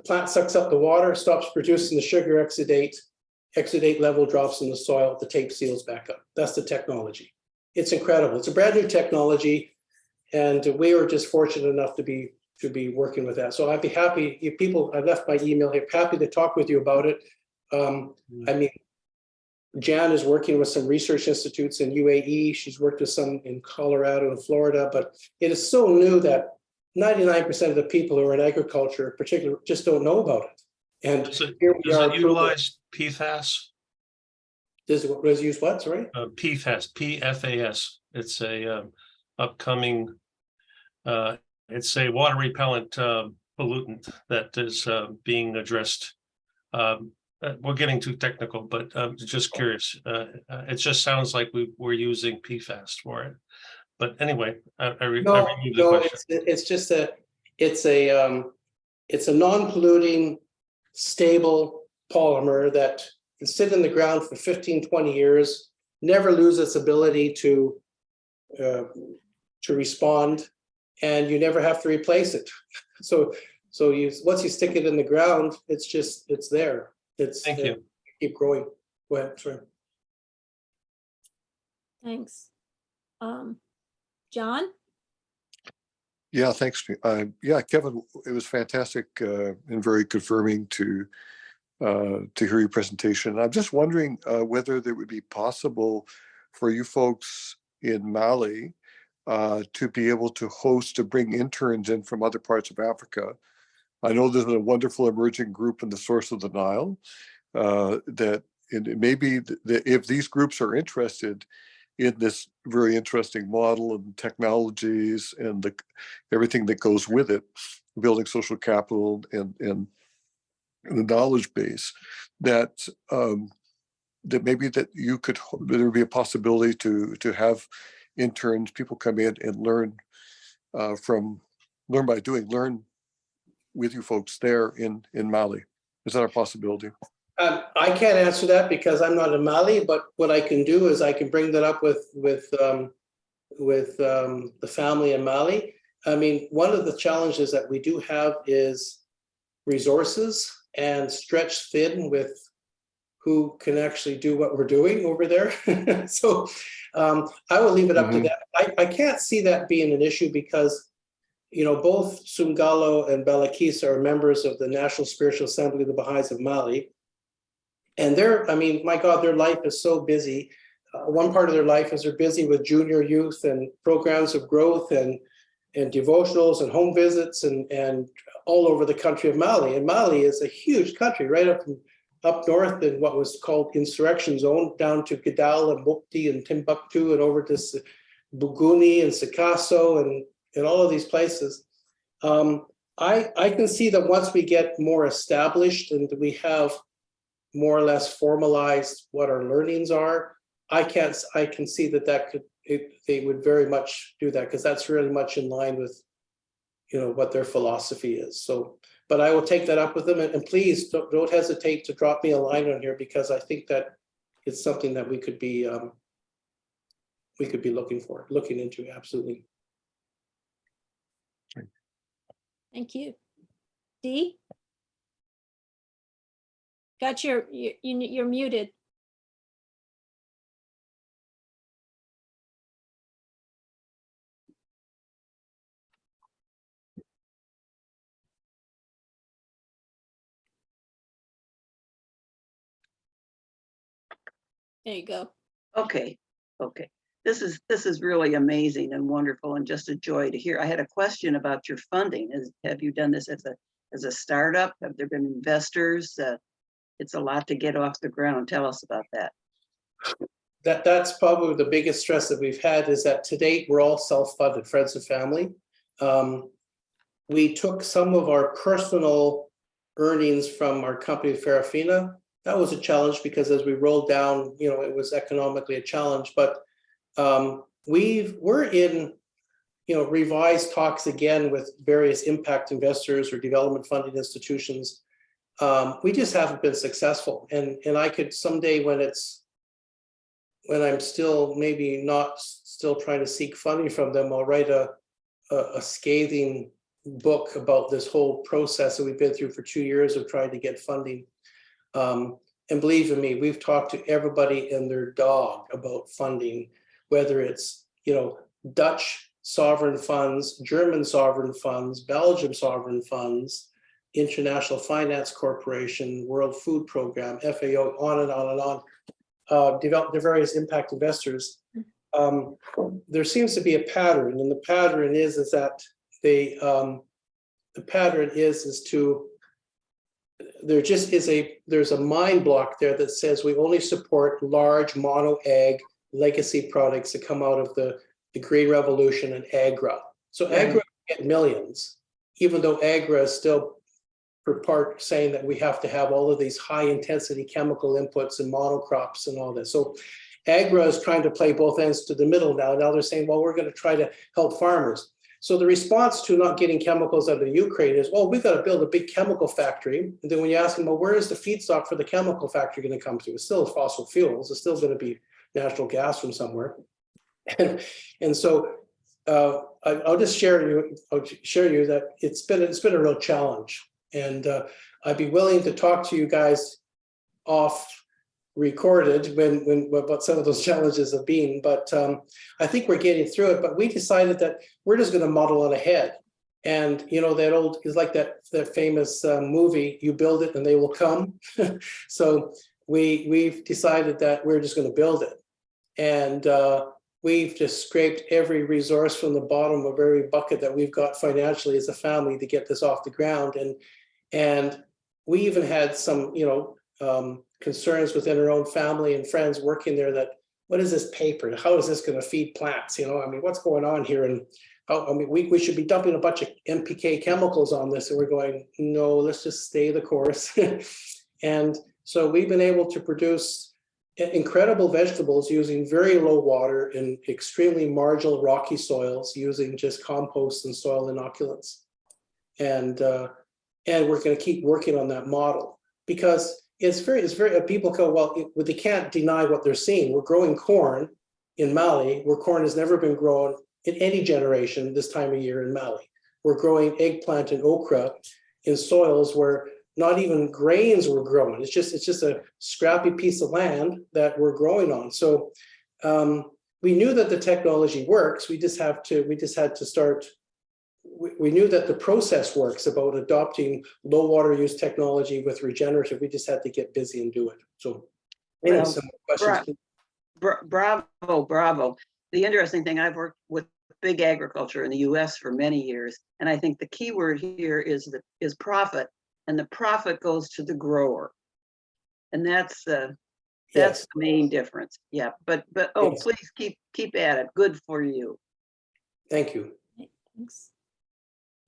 plant sucks up the water, stops producing the sugar exudate level drops in the soil, the tape seals back up. That's the technology. It's incredible. It's a brand new technology, and we were just fortunate enough to be working with that. So I'd be happy if people, I left my email here, happy to talk with you about it. I mean, Jan is working with some research institutes in UAE. She's worked with some in Colorado and Florida, but it is so new that 99% of the people who are in agriculture, particularly, just don't know about it. And Does it utilize PFAS? Does it use what, sorry? PFAS, PFAS. It's a upcoming, it's a water repellent pollutant that is being addressed. We're getting too technical, but I'm just curious. It just sounds like we're using PFAS for it. But anyway, I reviewed the question. It's a non-polluting, stable polymer that can sit in the ground for 15, 20 years, never lose its ability to respond, and you never have to replace it. So once you stick it in the ground, it's there. Thank you. Keep growing. Go ahead, sorry. Thanks. John? Yeah, thanks. Yeah, Kevin, it was fantastic and very confirming to hear your presentation. I'm just wondering whether it would be possible for you folks in Mali to be able to bring interns in from other parts of Africa. I know there's a wonderful emerging group in the source of the Nile that maybe if these groups are interested in this very interesting model and technologies and everything that goes with it, building social capital and knowledge base that that maybe that you could, that there would be a possibility to have interns, people come in and learn learn by doing, learn with you folks there in Mali. Is that a possibility? I can't answer that because I'm not in Mali, but what I can do is I can bring that up with the family in Mali. I mean, one of the challenges that we do have is resources and stretched thin with who can actually do what we're doing over there. So I will leave it up to them. I can't see that being an issue because, you know, both Sungalo and Balakisa are members of the National Spiritual Assembly of the Baha'is of Mali. And I mean, my God, their life is so busy. One part of their life is they're busy with junior youth and programs of growth and devotionals and home visits and all over the country of Mali. And Mali is a huge country, right up north in what was called insurrection zone, down to Kidal and Mopti and Timbuktu and over to Buguni and Sikasso and all of these places. I can see that once we get more established and we have more or less formalized what our learnings are, I can see that they would very much do that because that's really much in line with, you know, what their philosophy is. So, but I will take that up with them, and please don't hesitate to drop me a line on here because I think that it's something that we could be looking into. Absolutely. Thank you. Dee? Got you're muted. There you go. Okay. This is really amazing and wonderful and just a joy to hear. I had a question about your funding. Have you done this as a startup? Have there been investors? It's a lot to get off the ground. Tell us about that. That's probably the biggest stress that we've had is that to date, we're all self-funded, friends and family. We took some of our personal earnings from our company, Farafina. That was a challenge because as we rolled down, you know, it was economically a challenge, but we're in, you know, revised talks again with various impact investors or development funding institutions. We just haven't been successful. And I could someday when I'm still maybe not still trying to seek funding from them, I'll write a scathing book about this whole process that we've been through for 2 years of trying to get funding. And believe me, we've talked to everybody and their dog about funding, whether it's, you know, Dutch sovereign funds, German sovereign funds, Belgium sovereign funds, International Finance Corporation, World Food Program, FAO, on and on and on, develop the various impact investors. There seems to be a pattern, and the pattern is that there's a mind block there that says we only support large mono ag legacy products that come out of the Green Revolution and Agra. So Agra get millions, even though Agra is still for part saying that we have to have all of these high intensity chemical inputs and monocrops and all this. So Agra is trying to play both ends to the middle now. Now they're saying, well, we're going to try to help farmers. So the response to not getting chemicals out of Ukraine is, well, we've got to build a big chemical factory. And then when you ask them, well, where is the feedstock for the chemical factory going to come to? It's still fossil fuels. It's still going to be natural gas from somewhere. And so I'll just share you that it's been a real challenge. And I'd be willing to talk to you guys off recorded when what some of those challenges have been, but I think we're getting through it. But we decided that we're just going to model it ahead, and you know, that old is like that famous movie, you build it and they will come. So we've decided that we're just going to build it, and we've just scraped every resource from the bottom of every bucket that we've got financially as a family to get this off the ground. And we even had some, you know, concerns within our own family and friends working there that, what is this paper? How is this going to feed plants? You know, I mean, what's going on here? And I mean, we should be dumping a bunch of NPK chemicals on this. And we're going, no, let's just stay the course. And so we've been able to produce incredible vegetables using very low water in extremely marginal rocky soils, using just compost and soil inoculants. And we're going to keep working on that model, because it's very people go, well, they can't deny what they're seeing. We're growing corn in Mali, where corn has never been grown in any generation this time of year in Mali. We're growing eggplant and okra in soils where not even grains were grown. It's just a scrappy piece of land that we're growing on. So we knew that the technology works. We had to start. We knew that the process works about adopting low water use technology with regenerative. We just had to get busy and do it. So, anyway, Well, some questions. Bravo. The interesting thing, I've worked with big agriculture in the US for many years, and I think the key word here is profit, and the profit goes to the grower. And that's the main difference. Yeah, but Yes. Please keep at it. Good for you. Thank you. Thanks.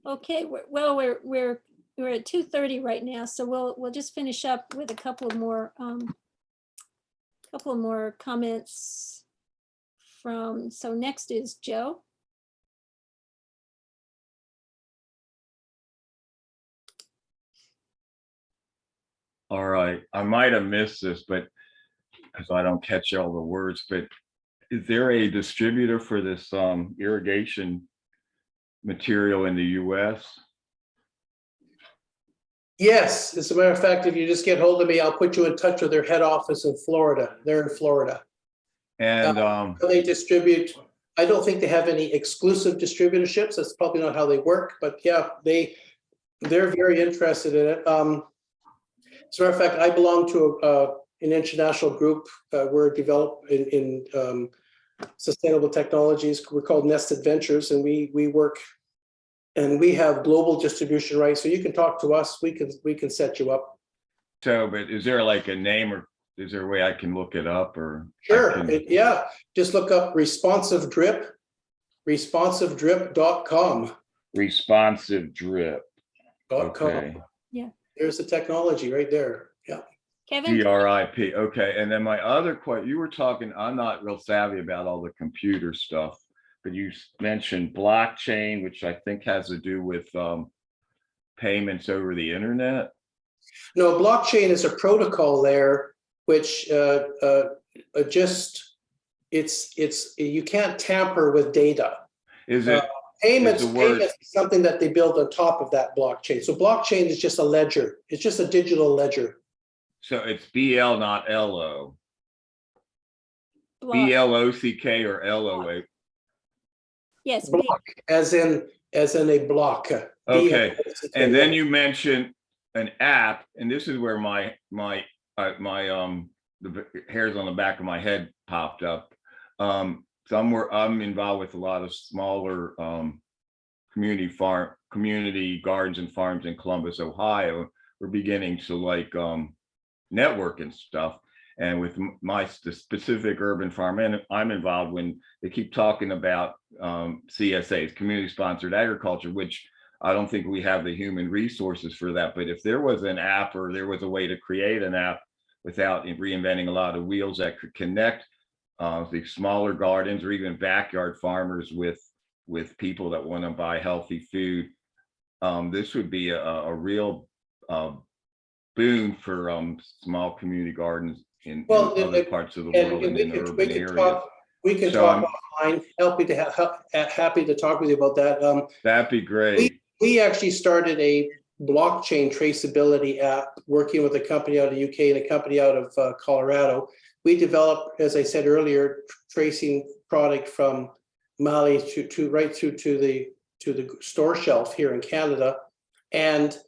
Okay, we're at 2:30 right now, so we'll just finish up with a couple more comments from. So next is Joe. All right, I might have missed this, but because I don't catch all the words, but is there a distributor for this irrigation material in the US? Yes, as a matter of fact, if you just get hold of me, I'll put you in touch with their head office in Florida. They're in Florida. And They distribute. I don't think they have any exclusive distributorships. That's probably not how they work, but yeah, they're very interested in it. As a matter of fact, I belong to an international group. We're developed in sustainable technologies. We're called Nested Ventures, and we work, and we have global distribution rights. So you can talk to us. We can set you up. so, but is there like a name, or is there a way I can look it up, or? Sure. Yeah. Just look up responsive drip, responsivedrip.com. Responsive drip. Okay. Yeah. There's the technology right there. Yeah. Kevin? DRIP. Okay. And then my other question, you were talking, I'm not real savvy about all the computer stuff, but you mentioned blockchain, which I think has to do with payments over the internet. No, blockchain is a protocol there, which you can't tamper with data. Is it? Payments is something that they build on top of that blockchain. So blockchain is just a ledger. It's just a digital ledger. So it's BL, not LO. BLOCK or LOA. Yes. Block, as in a block. Okay. B-L-O-C-K. And then you mentioned an app, and this is where the hairs on the back of my head popped up. I'm involved with a lot of smaller community gardens and farms in Columbus, Ohio. We're beginning to network and stuff. And with the specific urban farm I'm involved, when they keep talking about CSAs, community sponsored agriculture, which I don't think we have the human resources for that. But if there was an app, or there was a way to create an app without reinventing a lot of wheels, that could connect the smaller gardens or even backyard farmers with people that want to buy healthy food, this would be a real boon for small community gardens in other parts of the world and in urban areas. We can talk offline. Happy to talk with you about that. That'd be great. We actually started a blockchain traceability app working with a company out of UK and a company out of Colorado. We developed, as I said earlier, tracing product from Mali to right through to the store shelf here in Canada, and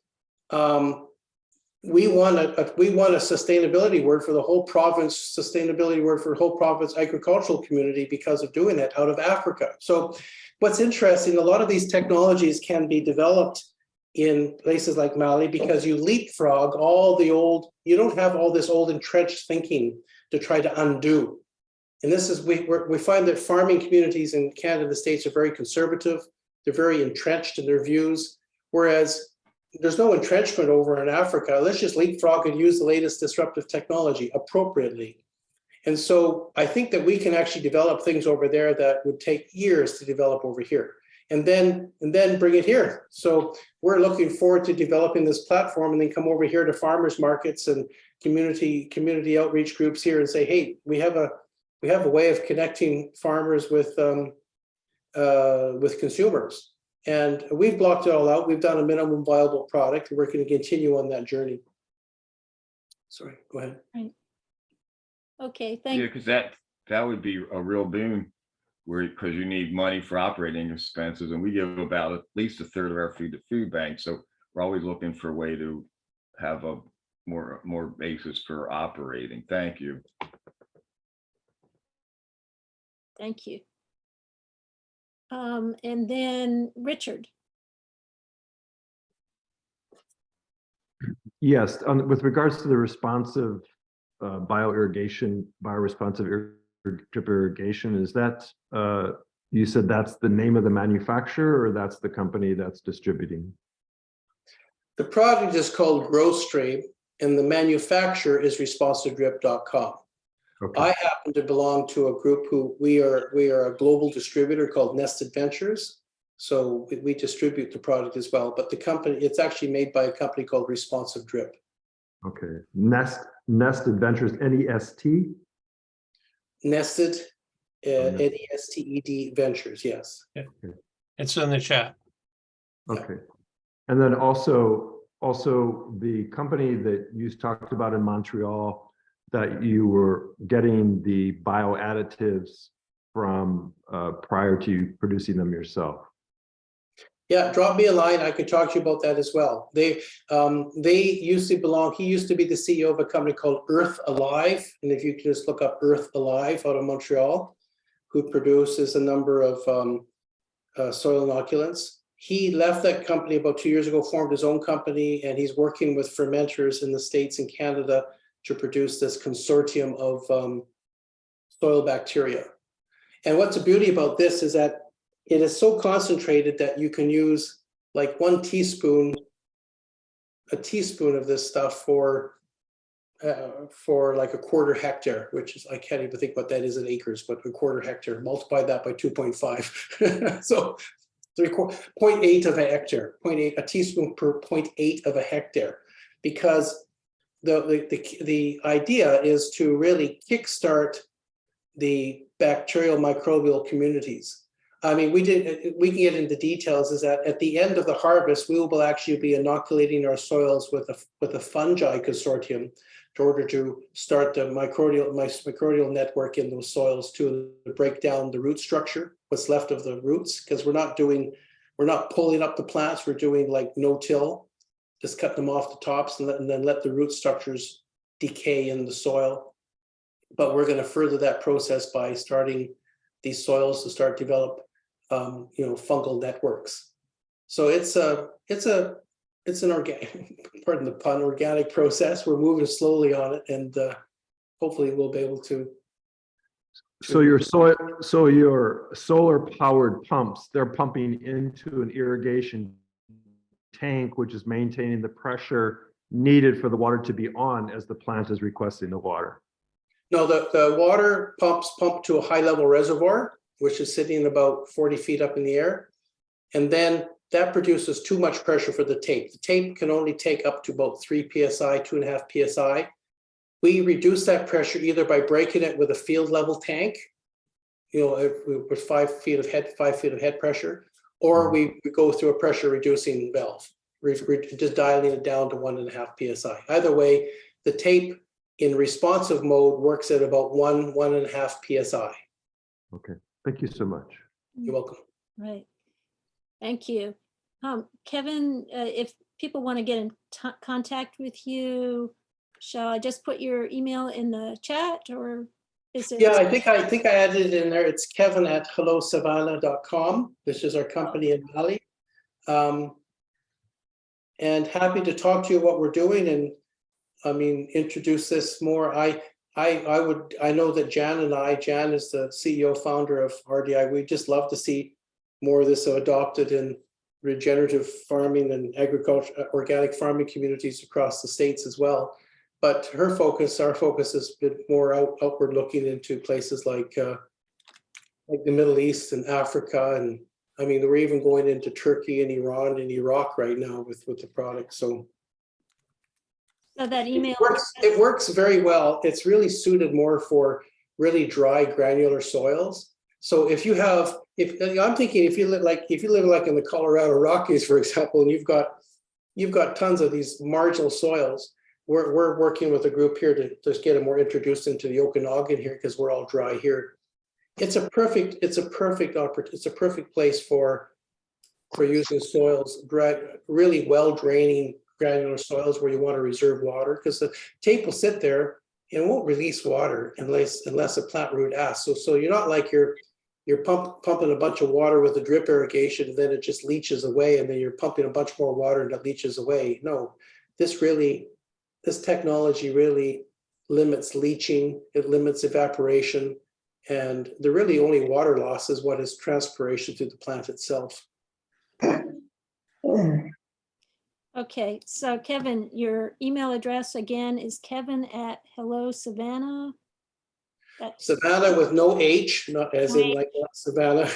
we won a sustainability award for the whole province, sustainability award for the whole province agricultural community because of doing that out of Africa. So what's interesting, a lot of these technologies can be developed in places like Mali because you leapfrog all the old, you don't have all this old entrenched thinking to try to undo. And this is, we find that farming communities in Canada, the States, are very conservative. They're very entrenched in their views. Whereas there's no entrenchment over in Africa. Let's just leapfrog and use the latest disruptive technology appropriately. And so I think that we can actually develop things over there that would take years to develop over here, and then bring it here. So we're looking forward to developing this platform and then come over here to farmers markets and community outreach groups here and say, hey, we have a way of connecting farmers with consumers. And we've blocked it all out. We've done a minimum viable product. We're going to continue on that journey. Sorry, go ahead. Right. Okay, Yeah, thank because that would be a real boon, because you need money for operating expenses, and we give about at least a third of our food to food banks. So we're always looking for a way to have a more basis for operating. Thank you. Thank you. And then Richard. Yes, with regards to the responsive bioresponsive drip irrigation, is that, you said that's the name of the manufacturer, or that's the company that's distributing? The product is called GrowStream, and the manufacturer is responsivedrip.com. Okay. I happen to belong to a group who we are a global distributor called Nested Ventures. So we distribute the product as well, but the company, it's actually made by a company called Responsive Drip. Okay. Nested Ventures, N-E-S-T? Nested, Oh, yeah. Nested Ventures, yes. It's in the chat. Okay. And then also the company that you talked about in Montreal, that you were getting the bioadditives from prior to producing them yourself. Yeah, drop me a line. I could talk to you about that as well. They used to belong, he used to be the CEO of a company called Earth Alive. And if you can just look up Earth Alive out of Montreal, who produces a number of soil inoculants. He left that company about 2 years ago, formed his own company, and he's working with fermenters in the States and Canada to produce this consortium of soil bacteria. And what's the beauty about this is that it is so concentrated that you can use like a teaspoon of this stuff for like a quarter hectare, which is, I can't even think what that is in acres, but a quarter hectare, multiply that by 2.5. So 0.8 of a hectare, 0.8, a teaspoon per 0.8 of a hectare, because the idea is to really kickstart the bacterial microbial communities. I mean, we can get into details, is that at the end of the harvest, we will actually be inoculating our soils with a fungi consortium in order to start the microbial network in those soils to break down the root structure, what's left of the roots, because we're not pulling up the plants, we're doing like no-till, just cut them off the tops and then let the root structures decay in the soil. But we're going to further that process by starting these soils to start develop fungal networks. So it's an organic, pardon the pun, organic process. We're moving slowly on it, and hopefully we'll be able to. So your solar powered pumps, they're pumping into an irrigation tank, which is maintaining the pressure needed for the water to be on as the plant is requesting the water. No, the water pumps pump to a high level reservoir, which is sitting about 40 feet up in the air. And then that produces too much pressure for the tape. The tape can only take up to about 3 PSI, 2.5 PSI. We reduce that pressure either by breaking it with a field level tank, with 5 feet of head pressure, or we go through a pressure reducing valve. We're just dialing it down to 1.5 PSI. Either way, the tape in responsive mode works at about 1.5 PSI. Okay, thank you so much. You're welcome. Right. Thank you. Kevin, if people want to get in contact with you, shall I just put your email in the chat, or is there? Yeah, I think I added it in there. It's kevin@hellosavanna.com. This is our company in Mali. And happy to talk to you what we're doing, and introduce this more. I know that Jan is the CEO founder of RDI. We'd just love to see more of this adopted in regenerative farming and agriculture, organic farming communities across the states as well. But our focus has been more outward looking into places like the Middle East and Africa. And I mean, we're even going into Turkey and Iran and Iraq right now with the product. So that email. it works very well. It's really suited more for really dry granular soils. So if I'm thinking if you live like in the Colorado Rockies, for example, and you've got tons of these marginal soils, we're working with a group here to just get them more introduced into the Okanagan here because we're all dry here. It's a perfect place for using soils, really well draining granular soils where you want to reserve water, because the tape will sit there and it won't release water unless a plant root asks. So you're not like you're pumping a bunch of water with a drip irrigation, and then it just leaches away, and then you're pumping a bunch more water and it leaches away. No, this technology really limits leaching, it limits evaporation, and the really only water loss is what is transpiration through the plant itself. Okay, so Kevin, your email address again is kevin@hellosavanna. Savanna with no H, not as in like Savannah,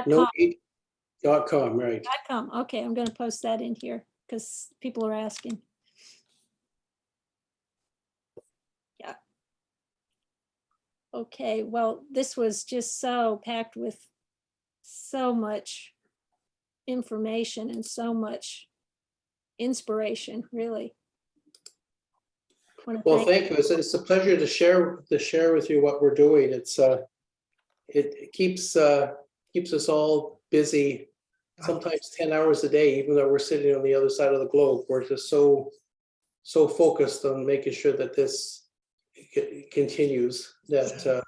no H.com, right. .com. Okay, I'm going to post that in here because people are asking. Yeah. Okay, well, this was just so packed with so much information and so much inspiration, really. Well, thank you. It's a pleasure to share with you what we're doing. It keeps us all busy, sometimes 10 hours a day, even though we're sitting on the other side of the globe. We're just so focused on making sure that this continues, that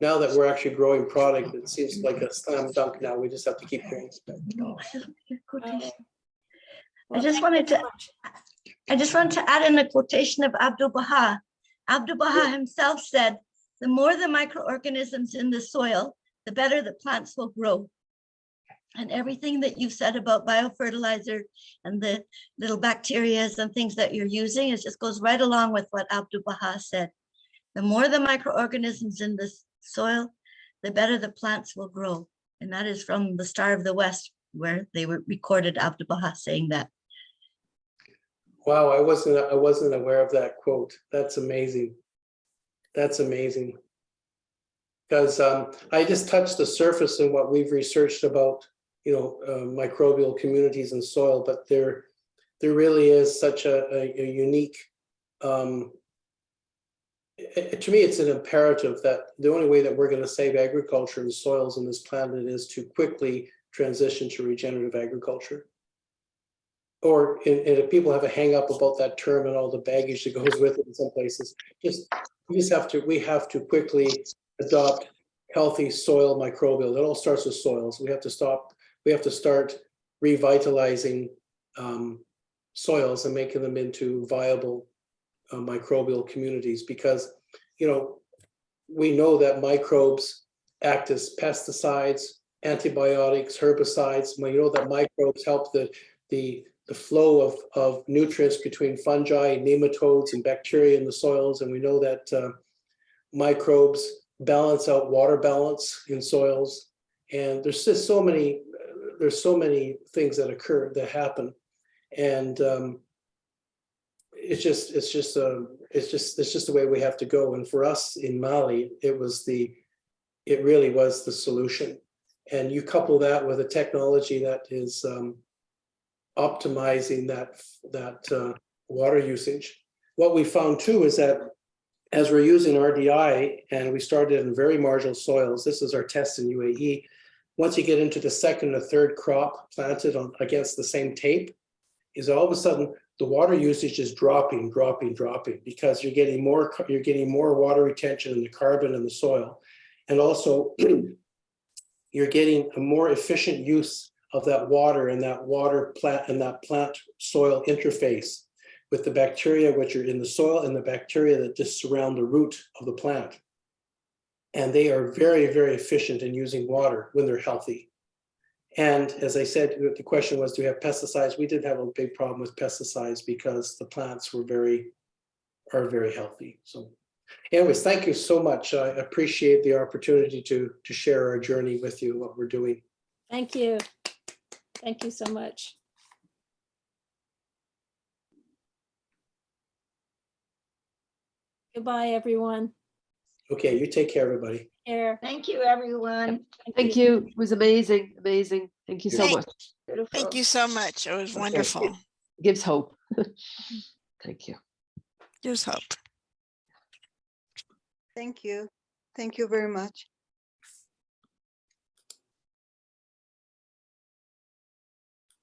now that we're actually growing product, it seems like a slam dunk now. We just have to keep going. I just wanted to add in a quotation of Abdul Baha. Abdul Baha himself said, "The more the microorganisms in the soil, the better the plants will grow." And everything that you've said about biofertilizer and the little bacteria and things that you're using, it just goes right along with what Abdul Baha said. The more the microorganisms in the soil, the better the plants will grow. And that is from the Star of the West, where they were recorded Abdul Baha saying that. Wow, I wasn't aware of that quote. That's amazing. That's amazing. Because I just touched the surface in what we've researched about, microbial communities and soil, but there really is such a unique. To me, it's an imperative that the only way that we're going to save agriculture and soils on this planet is to quickly transition to regenerative agriculture. Or if people have a hang up about that term and all the baggage that goes with it in some places, we have to quickly adopt healthy soil microbial. It all starts with soils. We have to start revitalizing soils and making them into viable microbial communities, because we know that microbes act as pesticides, antibiotics, herbicides. We know that microbes help the flow of nutrients between fungi, nematodes, and bacteria in the soils. And we know that microbes balance out water balance in soils. And there's just so many things that happen. And it's just the way we have to go. And for us in Mali, it really was the solution. And you couple that with a technology that is optimizing that water usage. What we found too is that as we're using RDI, and we started in very marginal soils, this is our test in UAE, once you get into the second or third crop planted against the same tape, is all of a sudden the water usage is dropping, because you're getting more water retention in the carbon in the soil. And also you're getting a more efficient use of that water and that plant soil interface with the bacteria which are in the soil and the bacteria that just surround the root of the plant. And they are very, very efficient in using water when they're healthy. And as I said, the question was, do we have pesticides? We didn't have a big problem with pesticides because the plants are very healthy. So anyways, thank you so much. I appreciate the opportunity to share our journey with you, what we're doing. Thank you. Thank you so much. Goodbye, everyone. Okay, you take care, everybody. Care. Thank you, everyone. Thank you. It was amazing, amazing. Thank you so Thank- much. Beautiful. Thank you so much. It was Okay. wonderful. Gives hope. Thank you. Here's hope. Thank you. Thank you very much.